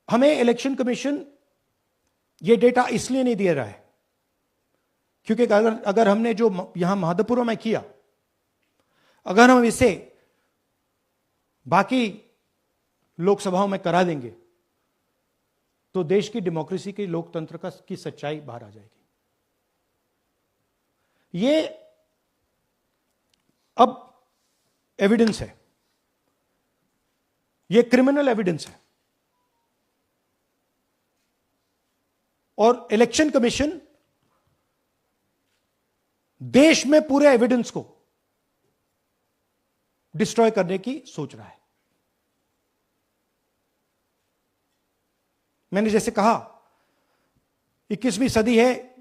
S1: हमें इलेक्शन कमीशन यह डेटा इसलिए नहीं दे रहा है क्योंकि अगर हमने जो यहां महादपुरों में किया, अगर हम इसे बाकी लोकसभाओं में करा देंगे तो देश की डेमोक्रेसी की, लोकतंत्र की सच्चाई बाहर आ जाएगी। ये अब एविडेंस है, ये क्रिमिनल एविडेंस है, और इलेक्शन कमीशन देश में पूरे एविडेंस को डिस्ट्रॉय करने की सोच रहा है। मैंने जैसे कहा 21वीं सदी है,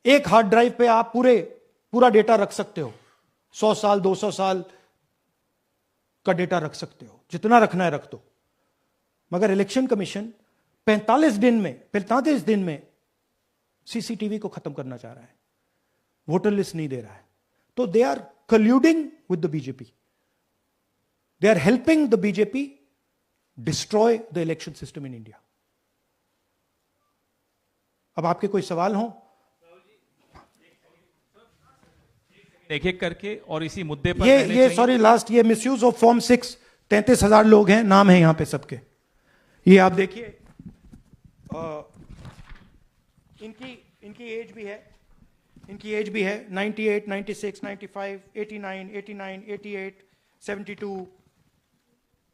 S1: एक हार्ड ड्राइव पे आप पूरा डेटा रख सकते हो, 100 साल 200 साल का डेटा रख सकते हो, जितना रखना है रख दो। मगर इलेक्शन कमीशन 45 दिन में सीसीटीवी को खत्म करना चाह रहा है, वोटर लिस्ट नहीं दे रहा है। तो they are colluding with the BJP, they are helping the BJP destroy the election system in India. अब आपके कोई सवाल हो?
S2: एक एक करके, और इसी मुद्दे पर
S1: ये सॉरी लास्ट, ये मिसयूज ऑफ फॉर्म 6, 33,000 लोग हैं, नाम है यहां पे सबके, ये आप देखिए। इनकी एज भी है, 98, 96, 95, 89, 88, 72,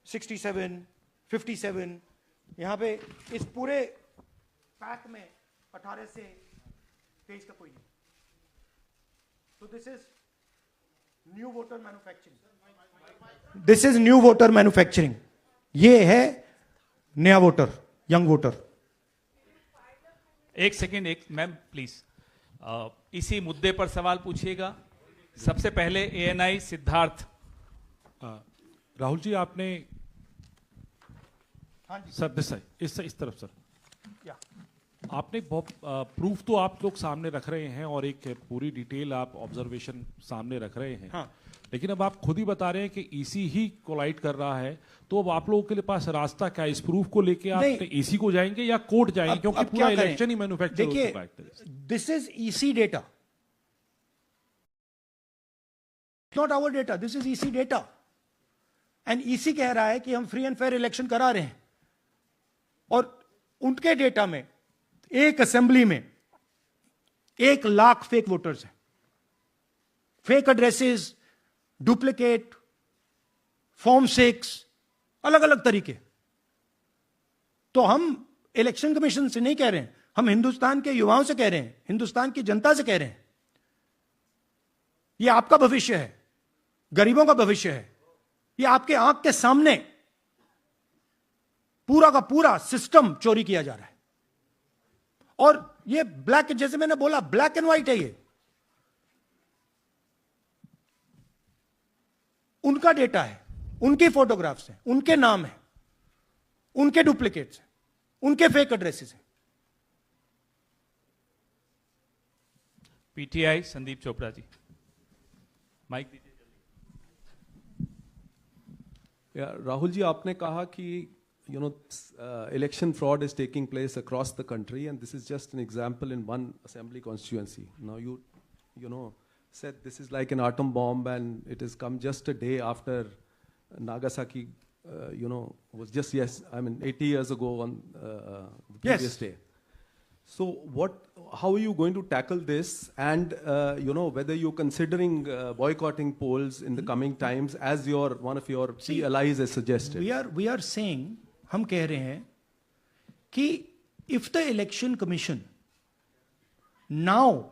S1: 67, 57। यहां पे इस पूरे पैक में 18 से 23 का कोई नहीं। तो this is new voter manufacturing, ये है नया वोटर, यंग वोटर।
S2: एक सेकेंड, मैम प्लीज, इसी मुद्दे पर सवाल पूछिएगा। सबसे पहले एएनआई सिद्धार्थ।
S3: राहुल जी, आपने सर इस तरफ सर, आपने बहुत प्रूफ तो आप लोग सामने रख रहे हैं और एक पूरी डिटेल आप ऑब्जर्वेशन सामने रख रहे हैं।
S1: हाँ।
S3: लेकिन अब आप खुद ही बता रहे हैं कि ईसी ही कोलाइड कर रहा है, तो अब आप लोगों के पास रास्ता क्या है? इस प्रूफ को लेके आप ईसी को जाएंगे या कोर्ट जाएंगे? क्योंकि पूरा इलेक्शन ही मैन्युफैक्चर हो चुका है।
S1: This is EC data, not our data, this is EC data. And EC कह रहा है कि हम फ्री एंड फेयर इलेक्शन करा रहे हैं, और उनके डेटा में एक असेंबली में 1 लाख फेक वोटर्स हैं, फेक एड्रेसेस, डुप्लीकेट, फॉर्म 6, अलग अलग तरीके। तो हम इलेक्शन कमीशन से नहीं कह रहे हैं, हम हिंदुस्तान के युवाओं से कह रहे हैं, हिंदुस्तान की जनता से कह रहे हैं, यह आपका भविष्य है, गरीबों का भविष्य है, यह आपके आंख के सामने पूरा का पूरा सिस्टम चोरी किया जा रहा है। और ये ब्लैक, जैसे मैंने बोला, ब्लैक एंड व्हाइट है, ये उनका डेटा है, उनकी फोटोग्राफ्स हैं, उनके नाम हैं, उनके डुप्लीकेट्स हैं, उनके फेक एड्रेसेस हैं।
S2: पीटीआई संदीप चोपड़ा जी, माइक दीजिए।
S4: राहुल जी, आपने कहा कि election fraud is taking place across the country, and this is just an example in one assembly constituency. Now you said this is like an atom bomb, and it has come just a day after Nagasaki, was just 80 years ago on the previous day. So how are you going to tackle this, and whether you're considering boycotting polls in the coming times, as one of your key allies has suggested?
S1: We are saying, हम कह रहे हैं कि if the election commission now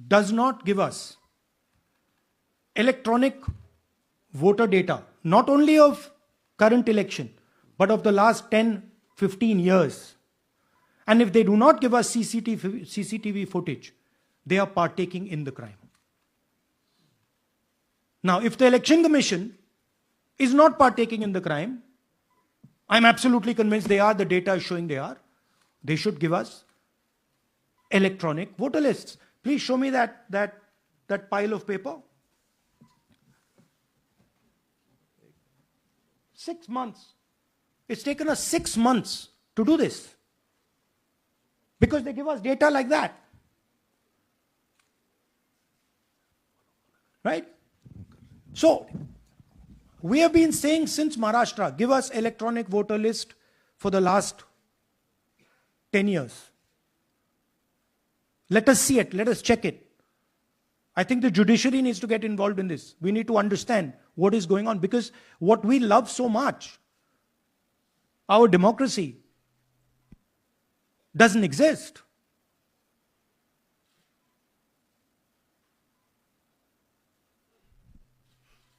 S1: does not give us electronic voter data, not only of current election, but of the last 10, 15 years. And if they do not give us CCTV footage, they are partaking in the crime. Now, if the Election Commission is not partaking in the crime, I'm absolutely convinced they are, the data is showing they are, they should give us electronic voter lists. Please show me that pile of paper. 6 months. It's taken us 6 months to do this. Because they give us data like that. Right? So, we have been saying since Maharashtra, give us electronic voter list for the last 10 years. Let us see it, let us check it. I think the judiciary needs to get involved in this. We need to understand what is going on, because what we love so much, our democracy, doesn't exist.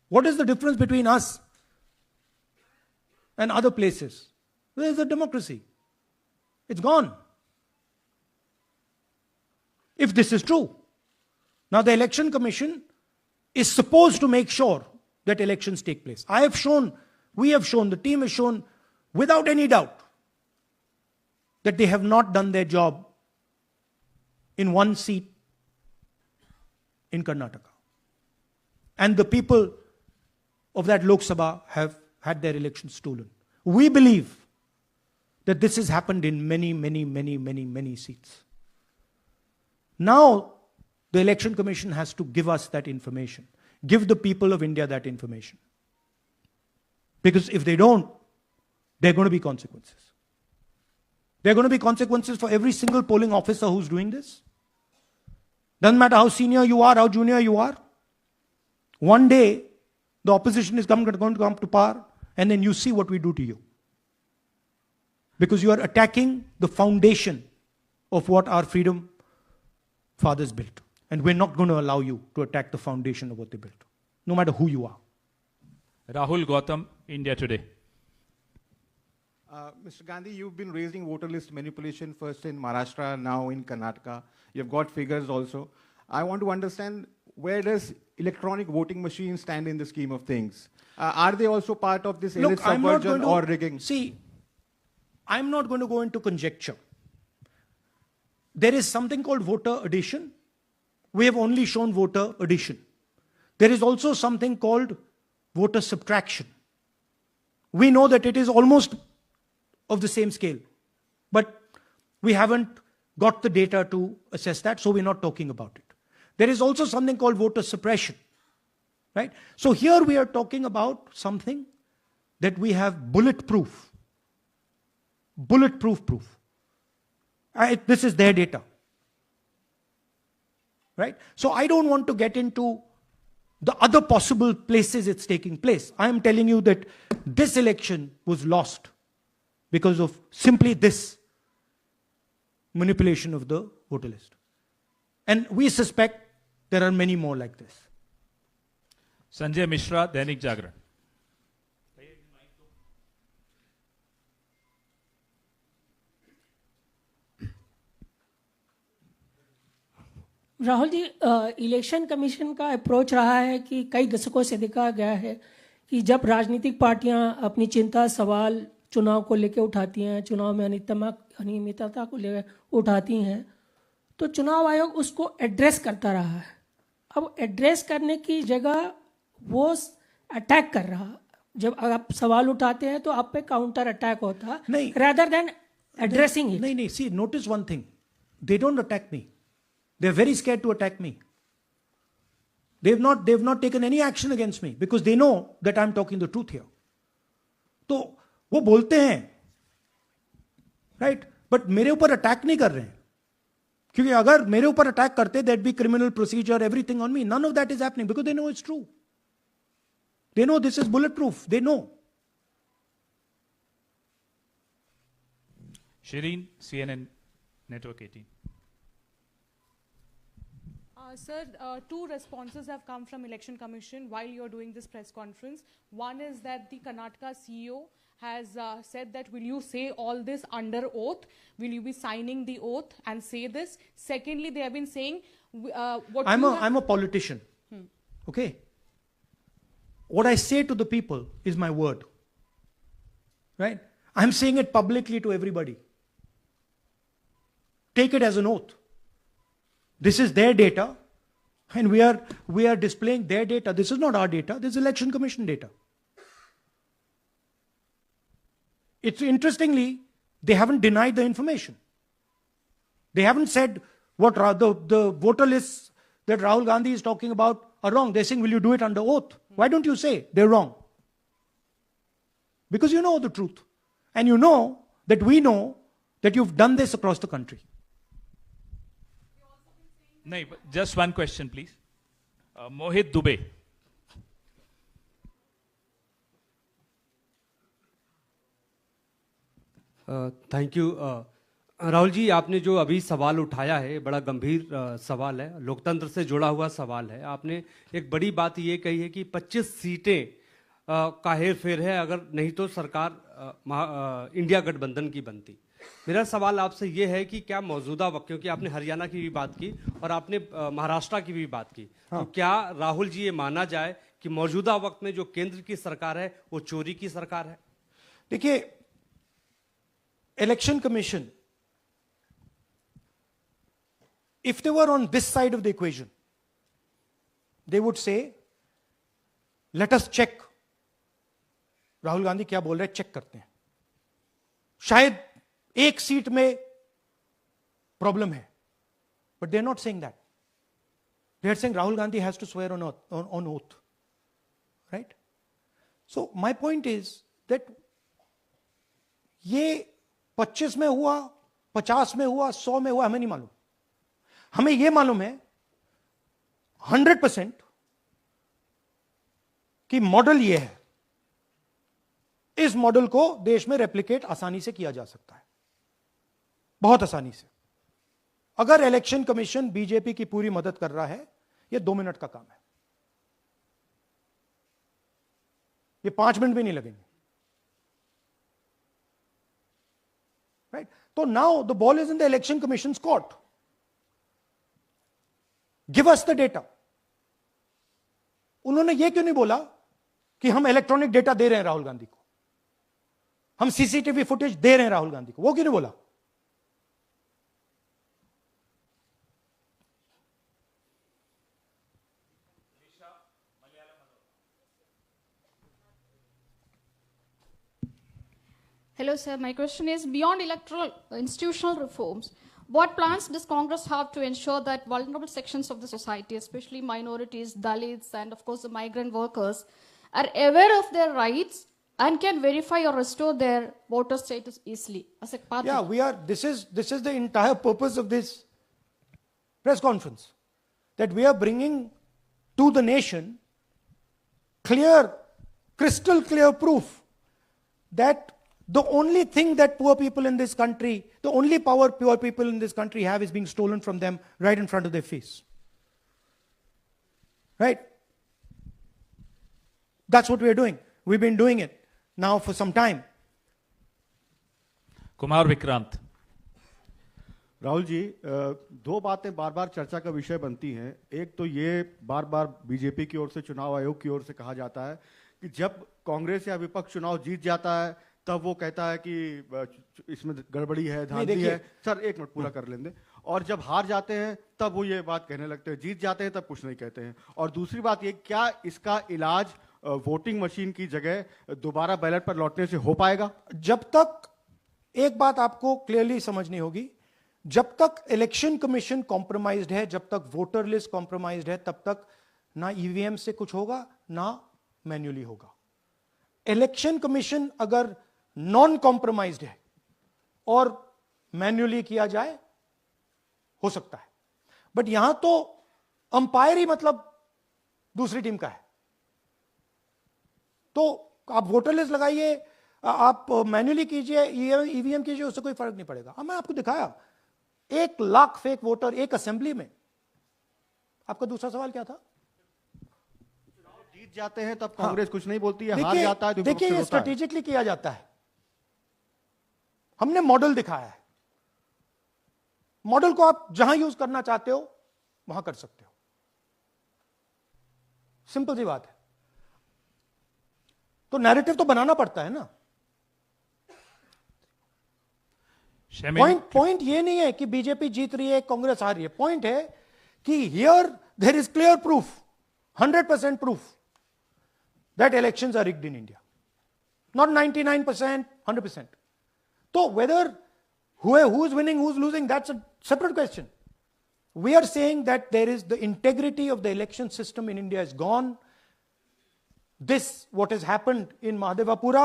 S1: What is the difference between us and other places? Where is the democracy? It's gone. If this is true. Now the Election Commission is supposed to make sure that elections take place. I have shown, we have shown, the team has shown without any doubt that they have not done their job in one seat in Karnataka. And the people of that Lok Sabha have had their elections stolen. We believe that this has happened in many seats. Now, the Election Commission has to give us that information. Give the people of India that information. Because if they don't, there are going to be consequences. There are going to be consequences for every single polling officer who's doing this. Doesn't matter how senior you are, how junior you are. One day, the opposition is going to come to power, and then you see what we do to you. Because you are attacking the foundation of what our freedom fathers built. And we're not going to allow you to attack the foundation of what they built, no matter who you are.
S2: Rahul Gautam, India Today.
S5: Mr. Gandhi, you've been raising voter list manipulation first in Maharashtra, now in Karnataka. You've got figures also. I want to understand, where does electronic voting machines stand in the scheme of things? Are they also part of this elite subversion or rigging?
S1: See, I'm not going to go into conjecture. There is something called voter addition. We have only shown voter addition. There is also something called voter subtraction. We know that it is almost of the same scale, but we haven't got the data to assess that, so we're not talking about it. There is also something called voter suppression, right? So here we are talking about something that we have bulletproof proof. This is their data, right? So I don't want to get into the other possible places it's taking place. I am telling you that this election was lost because of simply this manipulation of the voter list. And we suspect there are many more like this.
S2: Sanjay Mishra, Dainik Jagran.
S6: Rahul ji, election commission का approach रहा है कि कई दशकों से देखा गया है कि जब राजनीतिक पार्टियां अपनी चिंता सवाल चुनाव को लेकर उठाती हैं, चुनाव में अनियमितता को लेकर उठाती हैं, तो चुनाव आयोग उसको एड्रेस करता रहा है. अब एड्रेस करने की जगह वो अटैक कर रहा. जब आप सवाल उठाते हैं तो आप पे काउंटर अटैक होता है, rather than addressing it.
S1: नहीं, see, notice one thing. They don't attack me. They're very scared to attack me. They've not taken any action against me because they know that I'm talking the truth here. तो वो बोलते हैं, right? But मेरे ऊपर attack नहीं कर रहे हैं. क्योंकि अगर मेरे ऊपर अटैक करते, there'd be criminal procedure, everything on me. None of that is happening because they know it's true. They know this is bulletproof. They know.
S2: Shireen, CNN Network 18.
S7: Sir, two responses have come from Election Commission while you're doing this press conference. One is that the Karnataka CEO has said that will you say all this under oath? Will you be signing the oath and say this? Secondly, they have been saying
S1: I'm a politician. Okay. What I say to the people is my word. Right? I'm saying it publicly to everybody. Take it as an oath. This is their data, and we are displaying their data. This is not our data. This is Election Commission data. It's interestingly, they haven't denied the information. They haven't said what the voter lists that Rahul Gandhi is talking about are wrong. They're saying, will you do it under oath? Why don't you say they're wrong? Because you know the truth. And you know that we know that you've done this across the country.
S2: नहीं, just one question, please. Mohit Dubey.
S8: Thank you Rahul ji, आपने जो अभी सवाल उठाया है बड़ा गंभीर सवाल है, लोकतंत्र से जुड़ा हुआ सवाल है। आपने एक बड़ी बात ये कही है कि 25 सीटें का हेर फेर है, अगर नहीं तो सरकार इंडिया गठबंधन की बनती। मेरा सवाल आपसे ये है कि क्या मौजूदा वक्त, क्योंकि आपने हरियाणा की भी बात की और आपने महाराष्ट्र की भी बात की, तो क्या राहुल जी ये माना जाए कि मौजूदा वक्त में जो केंद्र की सरकार है वो चोरी की सरकार है?
S1: देखिए, election commission, if they were on this side of the equation, they would say, let us check. Rahul Gandhi क्या बोल रहे हैं, चेक करते हैं। शायद एक सीट में प्रॉब्लम है, but they are not saying that. They are saying Rahul Gandhi has to swear on oath. Right? So my point is that ये 25 में हुआ, 50 में हुआ, 100 में हुआ, हमें नहीं मालूम। हमें यह मालूम है 100% कि मॉडल यह है। इस मॉडल को देश में रेप्लिकेट आसानी से किया जा सकता है, बहुत आसानी से। अगर इलेक्शन कमीशन बीजेपी की पूरी मदद कर रहा है, यह 2 मिनट का काम है, यह 5 मिनट भी नहीं लगेंगे। राइट? तो now the ball is in the election commissions court. Give us the data. उन्होंने यह क्यों नहीं बोला कि हम इलेक्ट्रॉनिक डेटा दे रहे हैं राहुल गांधी को, हम सीसीटीवी फुटेज दे रहे हैं राहुल गांधी को? वो क्यों नहीं बोला?
S9: Hello, sir. My question is, beyond electoral institutional reforms, what plans does Congress have to ensure that vulnerable sections of the society, especially minorities, Dalits, and of course the migrant workers, are aware of their rights and can verify or restore their voter status easily as a party?
S1: Yeah, this is the entire purpose of this press conference, that we are bringing to the nation crystal clear proof that the only thing that poor people in this country, the only power poor people in this country have is being stolen from them right in front of their face. Right? That's what we're doing. We've been doing it now for some time.
S2: Kumar Vikrant.
S5: Rahul ji, दो बातें बार बार चर्चा का विषय बनती हैं। एक तो ये बार बार बीजेपी की ओर से, चुनाव आयोग की ओर से कहा जाता है कि जब कांग्रेस या विपक्ष चुनाव जीत जाता है तब वो कहता है कि इसमें गड़बड़ी है, धांधली है। सर एक मिनट पूरा कर लेंगे। और जब हार जाते हैं तब वो ये बात कहने लगते हैं, जीत जाते हैं तब कुछ नहीं कहते हैं। और दूसरी बात ये, क्या इसका इलाज वोटिंग मशीन की जगह दोबारा बैलेट पर लौटने से हो पाएगा?
S1: जब तक, एक बात आपको क्लियरली समझनी होगी, जब तक इलेक्शन कमीशन कॉम्प्रोमाइज्ड है, जब तक वोटर लिस्ट कॉम्प्रोमाइज्ड है, तब तक ना ईवीएम से कुछ होगा ना मैन्युअली होगा। इलेक्शन कमीशन अगर नॉन कॉम्प्रोमाइज्ड है और मैन्युअली किया जाए, हो सकता है। बट यहां तो अंपायर ही मतलब दूसरी टीम का है। तो आप वोटर लिस्ट लगाइए, आप मैन्युअली कीजिए, ईवीएम कीजिए, उससे कोई फर्क नहीं पड़ेगा। अब मैं आपको दिखाया 1 लाख फेक वोटर एक असेंबली में। आपका दूसरा सवाल क्या था?
S5: जीत जाते हैं तब कांग्रेस कुछ नहीं बोलती है, हार
S1: देखिए,
S5: जाता है तो
S1: देखिए ये
S5: विपक्ष रोता है।
S1: स्ट्रेटेजिकली किया जाता है। हमने मॉडल दिखाया है, मॉडल को आप जहां यूज करना चाहते हो वहां कर सकते हो, सिंपल सी बात है। तो नैरेटिव तो बनाना पड़ता है ना। पॉइंट ये नहीं है कि बीजेपी जीत रही है कांग्रेस हार रही है, पॉइंट है कि here there is clear proof, 100% proof that elections are rigged in India. Not 99%, 100%. So whether who is winning, who's losing, that's a separate question. We are saying that there is the integrity of the election system in India is gone. This, what has happened in Mahadevapura,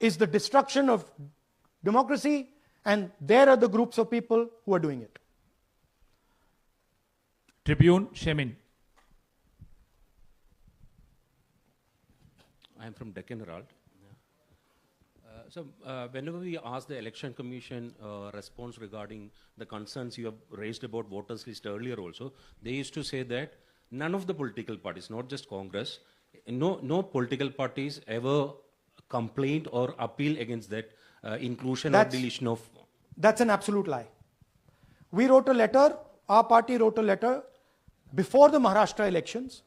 S1: is the destruction of democracy, and there are the groups of people who are doing it.
S2: Tribune, Shemin.
S10: I am from Deccan Herald. Whenever we ask the Election Commission response regarding the concerns you have raised about voters list earlier also, they used to say that none of the political parties, not just Congress, no political parties ever complained or appeal against that inclusion or deletion of...
S1: That's an absolute lie. We wrote a letter, our party wrote a letter before the Maharashtra elections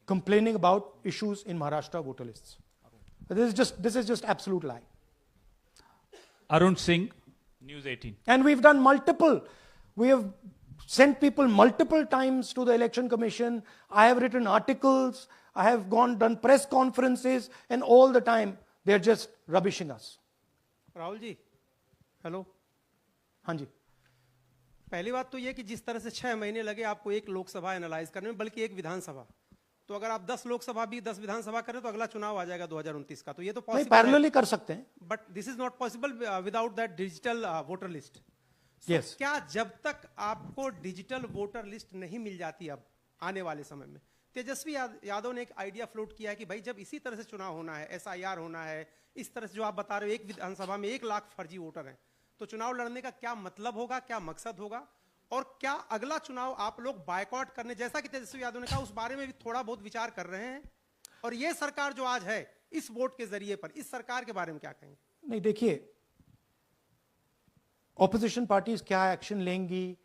S1: complaining about issues in Maharashtra voter lists. This is just absolute lie.
S2: Arun Singh, News 18.
S1: And we've done we have sent people multiple times to the Election Commission. I have written articles, I have done press conferences, and all the time they're just rubbishing us.
S11: Rahul ji, hello.
S1: हाँ जी।
S11: पहली बात तो ये कि जिस तरह से 6 महीने लगे आपको एक लोकसभा एनालाइज करने में, बल्कि एक विधानसभा, तो अगर आप 10 लोकसभा भी 10 विधानसभा करें तो अगला चुनाव आ जाएगा 2029 का, तो ये तो पॉसिबल
S1: पैरेलली कर सकते हैं,
S11: but this is not possible without that digital voter list.
S1: Yes.
S11: क्या जब तक आपको डिजिटल वोटर लिस्ट नहीं मिल जाती अब आने वाले समय में, तेजस्वी यादव ने एक आइडिया फ्लोट किया है कि भाई जब इसी तरह से चुनाव होना है, SIR होना है, इस तरह से जो आप बता रहे हो एक विधानसभा में 1 लाख फर्जी वोटर हैं, तो चुनाव लड़ने का क्या मतलब होगा, क्या मकसद होगा, और क्या अगला चुनाव आप लोग बायकॉट करने, जैसा कि तेजस्वी यादव ने कहा, उस बारे में भी थोड़ा बहुत विचार कर रहे हैं? और ये सरकार जो आज है इस वोट के जरिए पर, इस सरकार के बारे में क्या कहेंगे? नहीं,
S1: देखिए, ऑपोजिशन पार्टीज क्या एक्शन लेंगी,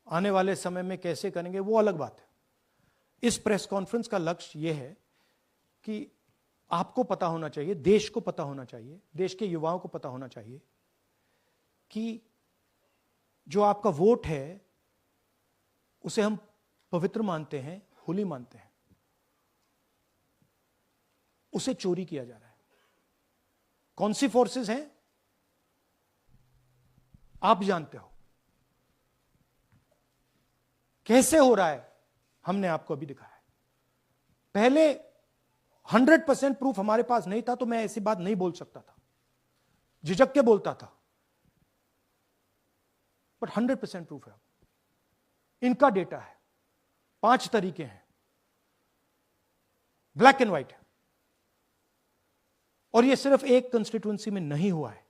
S1: आने वाले समय में कैसे करेंगे, वो अलग बात है। इस प्रेस कॉन्फ्रेंस का लक्ष्य यह है कि आपको पता होना चाहिए, देश को पता होना चाहिए, देश के युवाओं को पता होना चाहिए कि जो आपका वोट है उसे हम पवित्र मानते हैं, होली मानते हैं, उसे चोरी किया जा रहा है। कौन सी फोर्सेस हैं आप जानते हो, कैसे हो रहा है हमने आपको अभी दिखाया है। पहले 100% प्रूफ हमारे पास नहीं था तो मैं ऐसी बात नहीं बोल सकता था, झिझक के बोलता था, बट 100% प्रूफ है। इनका डेटा है, 5 तरीके हैं, ब्लैक एंड व्हाइट है, और यह सिर्फ एक कंस्टिट्यूएंसी में नहीं हुआ है,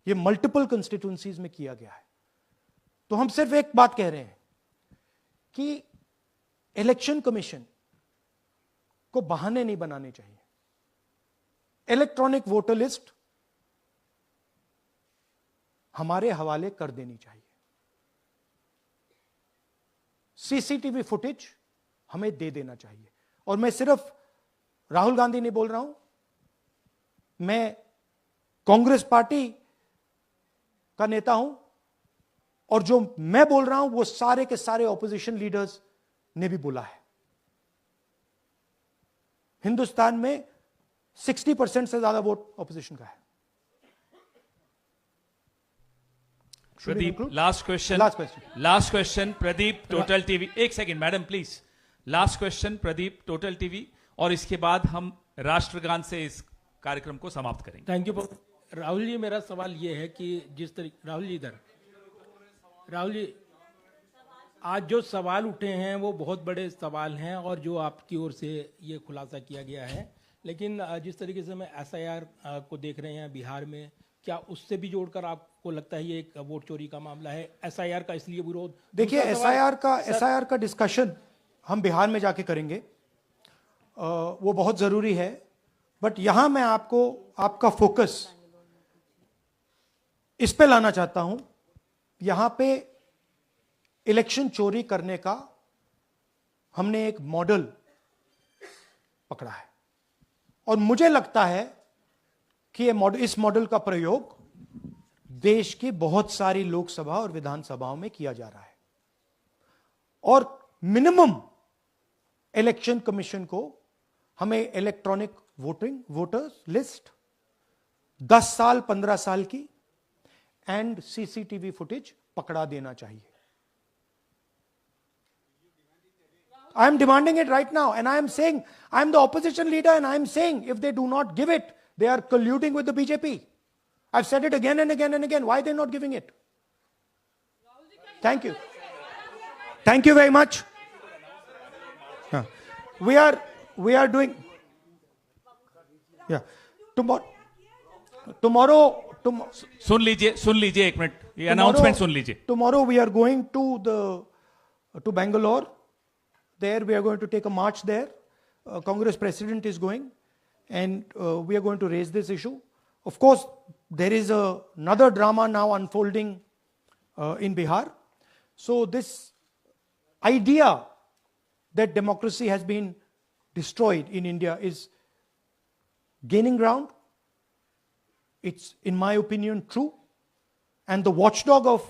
S1: यह मल्टीपल कंस्टिट्यूएंसीज में किया गया है। तो हम सिर्फ एक बात कह रहे हैं कि इलेक्शन कमीशन को बहाने नहीं बनाने चाहिए। इलेक्ट्रॉनिक वोटर लिस्ट हमारे हवाले कर देनी चाहिए, CCTV फुटेज हमें दे देना चाहिए। और मैं सिर्फ राहुल गांधी नहीं बोल रहा हूं, मैं कांग्रेस पार्टी का नेता हूं, और जो मैं बोल रहा हूं वो सारे के सारे ऑपोजिशन लीडर्स ने भी बोला है। हिंदुस्तान में 60% से ज्यादा वोट ऑपोजिशन का है।
S2: Pradeep, last question Pradeep, Total TV. एक second madam please, last question Pradeep, Total TV, और इसके बाद हम राष्ट्रगान से इस कार्यक्रम को समाप्त करेंगे।
S12: थैंक यू राहुल जी। मेरा सवाल ये है कि जिस तरीके राहुल जी आज जो सवाल उठे हैं वो बहुत बड़े सवाल हैं, और जो आपकी ओर से ये खुलासा किया गया है, लेकिन जिस तरीके से मैं SIR को देख रहे हैं बिहार में, क्या उससे भी जोड़कर आपको लगता है ये एक वोट चोरी का मामला है? एसआईआर का इसलिए विरोध?
S1: देखिए, एसआईआर का डिस्कशन हम बिहार में जाके करेंगे, वो बहुत जरूरी है। बट यहां मैं आपका फोकस इस पे लाना चाहता हूं। यहां पे इलेक्शन चोरी करने का हमने एक मॉडल पकड़ा है, और मुझे लगता है कि इस मॉडल का प्रयोग देश की बहुत सारी लोकसभा और विधानसभाओं में किया जा रहा है। और मिनिमम इलेक्शन कमीशन को हमें इलेक्ट्रॉनिक वोटर्स लिस्ट 10 साल 15 साल की एंड सीसीटीवी फुटेज पकड़ा देना चाहिए। I am demanding it right now, and I am saying, I am the opposition leader, and I am saying, if they do not give it, they are colluding with the BJP. I've said it again and again and again. Why are they not giving it? Thank you. Thank you very much. We are doing, yeah. Tomorrow,
S2: सुन लीजिए एक minute, ये announcement सुन लीजिए।
S1: Tomorrow we are going to Bangalore. There we are going to take a march there. Congress president is going, and we are going to raise this issue. Of course, there is another drama now unfolding in Bihar. So this idea that democracy has been destroyed in India is gaining ground. It's, in my opinion, true. And the watchdog of